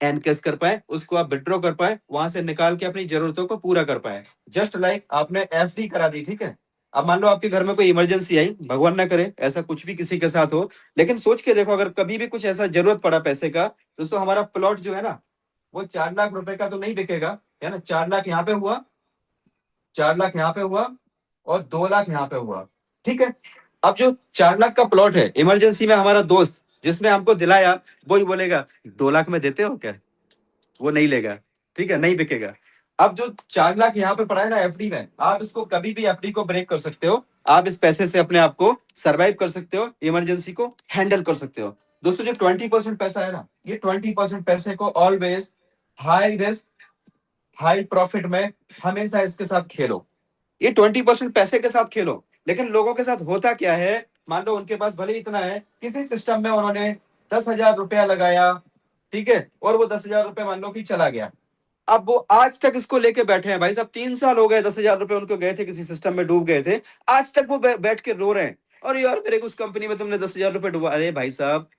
एनकेस कर पाए, उसको आप विड्रॉ कर पाए, वहां से निकाल के अपनी जरूरतों को पूरा कर पाए। जस्ट लाइक आपने एफडी करा दी, ठीक है। अब मान लो आपके घर में कोई इमरजेंसी आई, भगवान ना करे ऐसा कुछ भी किसी के साथ हो, लेकिन सोच के देखो अगर कभी भी कुछ ऐसा जरूरत पड़ा पैसे का, दोस्तों हमारा प्लॉट जो है ना, वो 4 लाख रुपए का तो नहीं बिकेगा, है ना। 4 लाख यहाँ पे हुआ, 4 लाख यहाँ पे हुआ, और 2 लाख यहाँ पे हुआ, ठीक है। अब जो 4 लाख का प्लॉट है, इमरजेंसी में हमारा दोस्त जिसने हमको दिलाया, वो ही बोलेगा 2 लाख में देते हो क्या? वो नहीं लेगा, ठीक है, नहीं बिकेगा। अब जो 4 लाख यहाँ पे पड़ा है ना एफडी में, आप इसको कभी भी एफडी को ब्रेक कर सकते हो। आप इस पैसे से अपने आप को सरवाइव कर सकते हो, इमरजेंसी को हैंडल कर सकते हो। दोस्तों जो 20% पैसा है ना, ये 20% पैसे को always high risk high profit में हमेशा इसके साथ खेलो। ये 20% पैसे के साथ खेलो। लेकिन लोगों के साथ होता क्या है, मान लो उनके पास भले इतना है, किसी सिस्टम में उन्होंने 10,000 रुपया लगाया, ठीक है, और वो 10,000 रुपया मान लो कि चला गया। अब वो आज तक इसको लेके बैठे हैं, भाई साहब 3 साल हो गए, 10,000 रुपए उनको गए थे, किसी सिस्टम में डूब गए थे, आज तक वो बैठ के रो रहे हैं, और यार मेरे को उस कंपनी में तुमने 10,000 रुपए डूबा। अरे भाई साहब,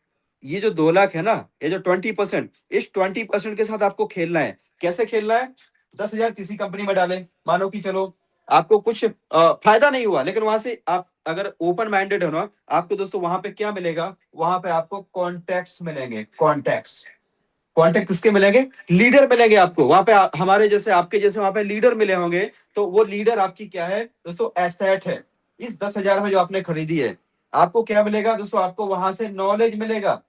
ये जो 2 लाख है ना, ये जो 20%, इस 20% के साथ आपको खेलना है। कैसे खेलना है? 10,000 किसी कंपनी में डाले, मानो कि चलो आपको कुछ फायदा नहीं हुआ, लेकिन वहां से आप अगर ओपन माइंडेड हो ना, आपको दोस्तों वहां पे क्या मिलेगा? वहां पे आपको कॉन्टैक्ट्स मिलेंगे। कॉन्टैक्ट्स, कॉन्टेक्ट किसके मिलेंगे? लीडर मिलेंगे आपको वहां पे, हमारे जैसे आपके जैसे वहां पे लीडर मिले होंगे। तो वो लीडर आपकी क्या है दोस्तों? एसेट है। इस 10,000 में जो आपने खरीदी है, आपको क्या मिलेगा दोस्तों? आपको वहां से नॉलेज मिलेगा।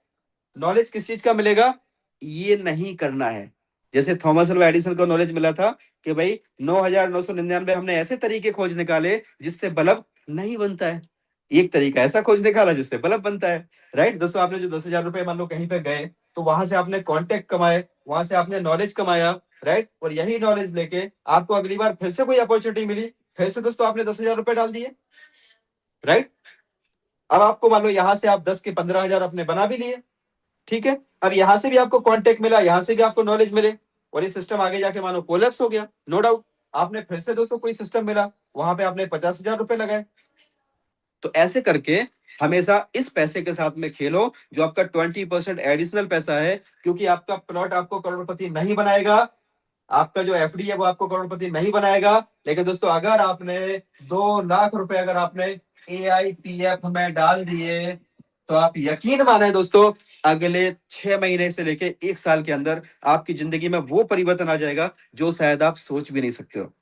नॉलेज किस चीज का मिलेगा? ये नहीं करना है। जैसे थॉमस अल्वा एडिसन को नॉलेज मिला था कि भाई 9,999 हमने ऐसे तरीके खोज निकाले जिससे बल्ब नहीं बनता है, एक तरीका ऐसा खोज निकाला जिससे बल्ब बनता है। राइट दोस्तों, आपने जो 10,000 रुपए मान लो कहीं पे गए, तो वहां से आपने कॉन्टेक्ट कमाए, वहां से आपने नॉलेज कमाया। राइट, और यही नॉलेज लेके आपको अगली बार फिर से कोई अपॉर्चुनिटी मिली, फिर से दोस्तों आपने 10,000 रुपए डाल दिए। राइट, अब आपको मान लो यहाँ से आप 10 के 15,000 अपने बना भी लिए। ठीक है, अब यहां से भी आपको कांटेक्ट मिला, यहां से भी आपको नॉलेज मिले, और ये सिस्टम आगे जाके मानो कोलैप्स हो गया, नो डाउट आपने फिर से दोस्तों कोई सिस्टम मिला, वहां पे आपने 50,000 रुपए लगाए। तो ऐसे करके हमेशा इस पैसे के साथ में खेलो, जो आपका 20% एडिशनल पैसा है, क्योंकि आपका प्लॉट आपको करोड़पति नहीं बनाएगा, आपका जो एफडी है वो आपको करोड़पति नहीं बनाएगा। लेकिन दोस्तों अगर आपने 2 लाख रुपए अगर आपने एआईपीएफ में डाल दिए, तो आप यकीन माने दोस्तों, अगले 6 महीने से लेके 1 साल के अंदर आपकी जिंदगी में वो परिवर्तन आ जाएगा जो शायद आप सोच भी नहीं सकते हो।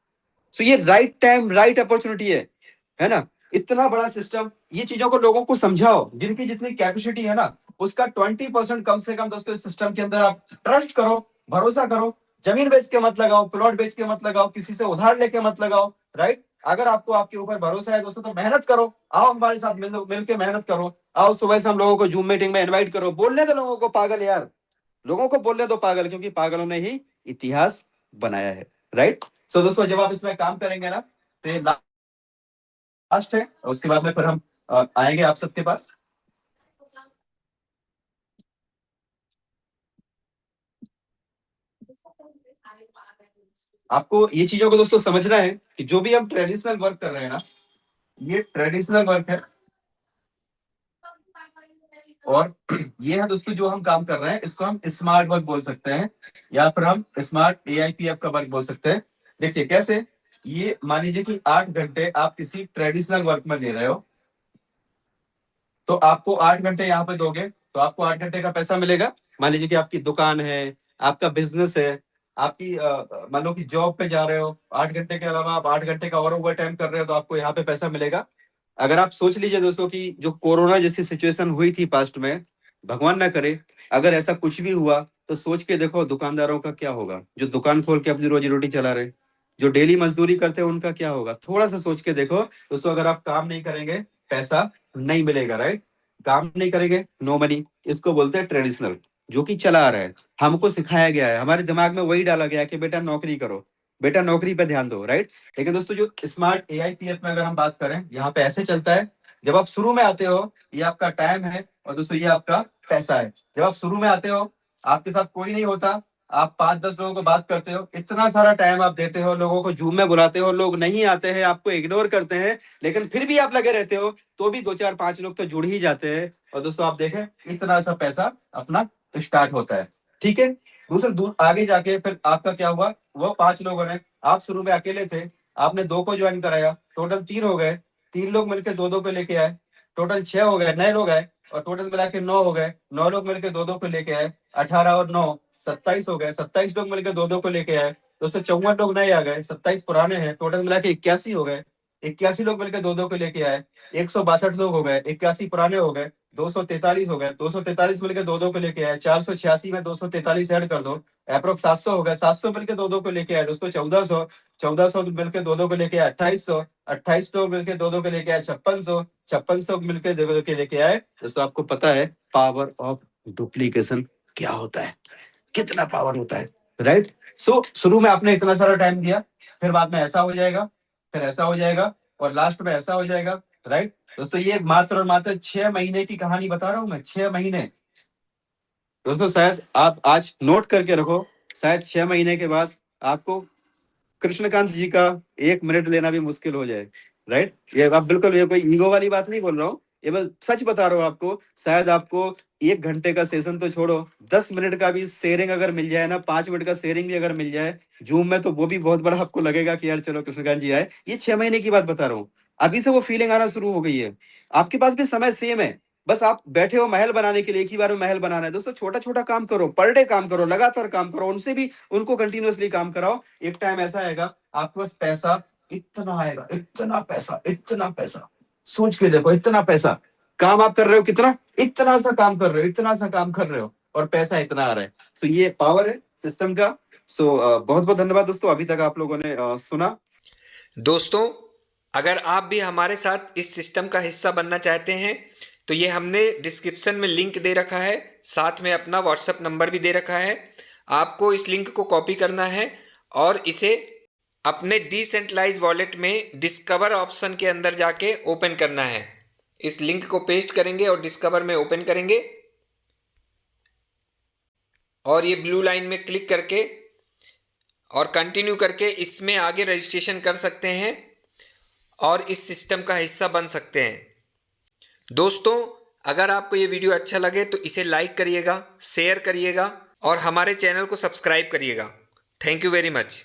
सो ये राइट टाइम राइट अपॉर्चुनिटी है ना? इतना बड़ा सिस्टम, ये चीजों को लोगों को समझाओ, जिनकी जितनी कैपेसिटी है ना, उसका 20% कम से कम दोस्तों इस सिस्टम के अंदर आप ट्रस्ट करो, भरोसा करो। जमीन बेच के मत लगाओ, प्लॉट बेच के मत लगाओ, किसी से उधार लेके मत लगाओ। राइट, अगर आपको आपके ऊपर भरोसा है दोस्तों, तो मेहनत करो, आओ हमारे साथ मिल के मेहनत करो। आओ सुबह से हम लोगों को जूम मीटिंग में इन्वाइट करो, बोलने दो लोगों को पागल यार, लोगों को बोलने दो पागल, क्योंकि पागलों ने ही इतिहास बनाया है। राइट, सो दोस्तों जब आप इसमें काम करेंगे ना, तो ये लास्ट है, और उसके बाद में फिर हम आएंगे आप सबके पास। आपको ये चीजों को दोस्तों समझना है कि जो भी हम ट्रेडिशनल वर्क कर रहे हैं ना, ये ट्रेडिशनल वर्क है, और ये है दोस्तों जो हम काम कर रहे हैं, इसको हम स्मार्ट वर्क बोल सकते हैं, या फिर हम स्मार्ट एआईपीएफ का वर्क बोल सकते हैं। देखिए कैसे, ये मान लीजिए कि 8 घंटे आप किसी ट्रेडिशनल वर्क में दे रहे हो, तो आपको 8 घंटे यहाँ पे दोगे, तो आपको 8 घंटे का पैसा मिलेगा। मान लीजिए कि आपकी दुकान है, आपका बिजनेस है, आपकी मान लो कि जॉब पे जा रहे हो, 8 घंटे के अलावा आप 8 घंटे का और ओवर टाइम कर रहे हो, तो आपको यहाँ पे पैसा मिलेगा। अगर आप सोच लीजिए दोस्तों कि जो कोरोना जैसी सिचुएशन हुई थी पास्ट में, भगवान ना करे अगर ऐसा कुछ भी हुआ, तो सोच के देखो दुकानदारों का क्या होगा, जो दुकान खोल के अपनी रोजी रोटी चला रहे, जो डेली मजदूरी करते हैं, उनका क्या होगा? थोड़ा सा सोच के देखो दोस्तों, अगर आप काम नहीं करेंगे, पैसा नहीं मिलेगा। राइट, काम नहीं करेंगे, नो मनी, इसको बोलते हैं ट्रेडिशनल, जो कि चला आ रहा है, हमको सिखाया गया है, हमारे दिमाग में वही डाला गया है कि बेटा नौकरी करो, बेटा नौकरी पे ध्यान दो। राइट, लेकिन दोस्तों जो स्मार्ट एआईपीएफ में अगर हम बात करें, यहाँ पे ऐसे चलता है, जब आप शुरू में आते हो, ये आपका टाइम है, और दोस्तों ये आपका पैसा है। जब आप शुरू में आते हो, आपके साथ कोई नहीं होता, आप 5-10 लोगों को बात करते हो, इतना सारा टाइम आप देते हो, लोगों को जूम में बुलाते हो, लोग नहीं आते हैं, आपको इग्नोर करते हैं, लेकिन फिर भी आप लगे रहते हो, तो भी 2 4 5 लोग तो जुड़ ही जाते हैं, और दोस्तों आप देखें इतना सा पैसा अपना स्टार्ट होता है। ठीक है, दूसरे दूर आगे जाके फिर आपका क्या हुआ? वो 5 लोगों ने, आप शुरू में अकेले थे, आपने 2 को ज्वाइन कराया, टोटल 3 हो गए, 3 लोग मिलकर 2-2 को लेके आए, टोटल 6 हो गए, नए लोग आए, और टोटल मिला के 9 हो गए, 9 लोग मिलकर 2-2 को लेके आए, 18 और 9 27 हो गए, 27 लोग मिलकर 2-2 को लेके आए, दोस्तों 54 लोग नए आ गए, 27 पुराने हैं, टोटल मिला के 81 हो गए, 81 लोग मिलकर 2-2 को लेके आए, 162 लोग हो गए, 81 पुराने हो गए, 243 हो गए, 243 मिलकर 2-2 को लेके आए, 486 में 243 ऐड कर दो, अप्रोक्स 700 हो गए, 700 मिलकर 2-2 को लेके आए दोस्तों, 1400, 1400 मिलकर 2-2 को लेके आए 2800, 2800 मिलकर 2-2 को लेके आए 5600, 5600 मिलकर 2-2 के लेके आए दोस्तों। आपको पता है पावर ऑफ डुप्लीकेशन क्या होता है, कितना पावर होता है? राइट, सो शुरू में आपने इतना सारा टाइम दिया, फिर बाद में ऐसा हो जाएगा, फिर ऐसा हो जाएगा और लास्ट में ऐसा हो जाएगा, राइट दोस्तों। ये मात्र और मात्र 6 महीने की कहानी बता रहा हूं मैं, 6 महीने। दोस्तों शायद आप आज नोट करके रखो, शायद 6 महीने के बाद आपको कृष्णकांत जी का 1 मिनट लेना भी मुश्किल हो जाए, राइट। ये आप बिल्कुल, ये कोई ईगो वाली बात नहीं बोल रहा हूँ, ये मैं सच बता रहा हूँ आपको। शायद आपको 1 घंटे का सेशन तो छोड़ो, 10 मिनट का भी शेयरिंग अगर मिल जाए ना, 5 मिनट का शेयरिंग भी अगर मिल जाए जूम में, तो वो भी बहुत बड़ा आपको लगेगा कि यार चलो कृष्णकांत जी आए। ये 6 महीने की बात बता रहा हूँ, अभी से वो फीलिंग आना शुरू हो गई है। आपके पास भी समय सेम है, बस आप बैठे हो महल बनाने के लिए, एक ही बार में महल बनाना है। दोस्तों छोटा छोटा काम करो, पर डे काम करो, लगातार काम करो, उनसे भी उनको कंटिन्यूअसली काम कराओ। एक टाइम ऐसा आएगा आपके पास पैसा इतना आएगा, इतना पैसा, इतना पैसा, सोच के देखो, इतना पैसा। काम आप कर रहे हो कितना, इतना सा काम कर रहे हो, इतना सा काम कर रहे हो, और पैसा इतना आ रहा है। सो ये पावर है सिस्टम का। सो बहुत बहुत धन्यवाद दोस्तों, अभी तक आप लोगों ने सुना। दोस्तों, अगर आप भी हमारे साथ इस सिस्टम का हिस्सा बनना चाहते हैं तो ये हमने डिस्क्रिप्शन में लिंक दे रखा है, साथ में अपना व्हाट्सएप नंबर भी दे रखा है। आपको इस लिंक को कॉपी करना है और इसे अपने डिसेंट्रलाइज वॉलेट में डिस्कवर ऑप्शन के अंदर जाके ओपन करना है। इस लिंक को पेस्ट करेंगे और डिस्कवर में ओपन करेंगे और ये ब्लू लाइन में क्लिक करके और कंटिन्यू करके इसमें आगे रजिस्ट्रेशन कर सकते हैं और इस सिस्टम का हिस्सा बन सकते हैं। दोस्तों, अगर आपको ये वीडियो अच्छा लगे तो इसे लाइक करिएगा, शेयर करिएगा और हमारे चैनल को सब्सक्राइब करिएगा। Thank you very much.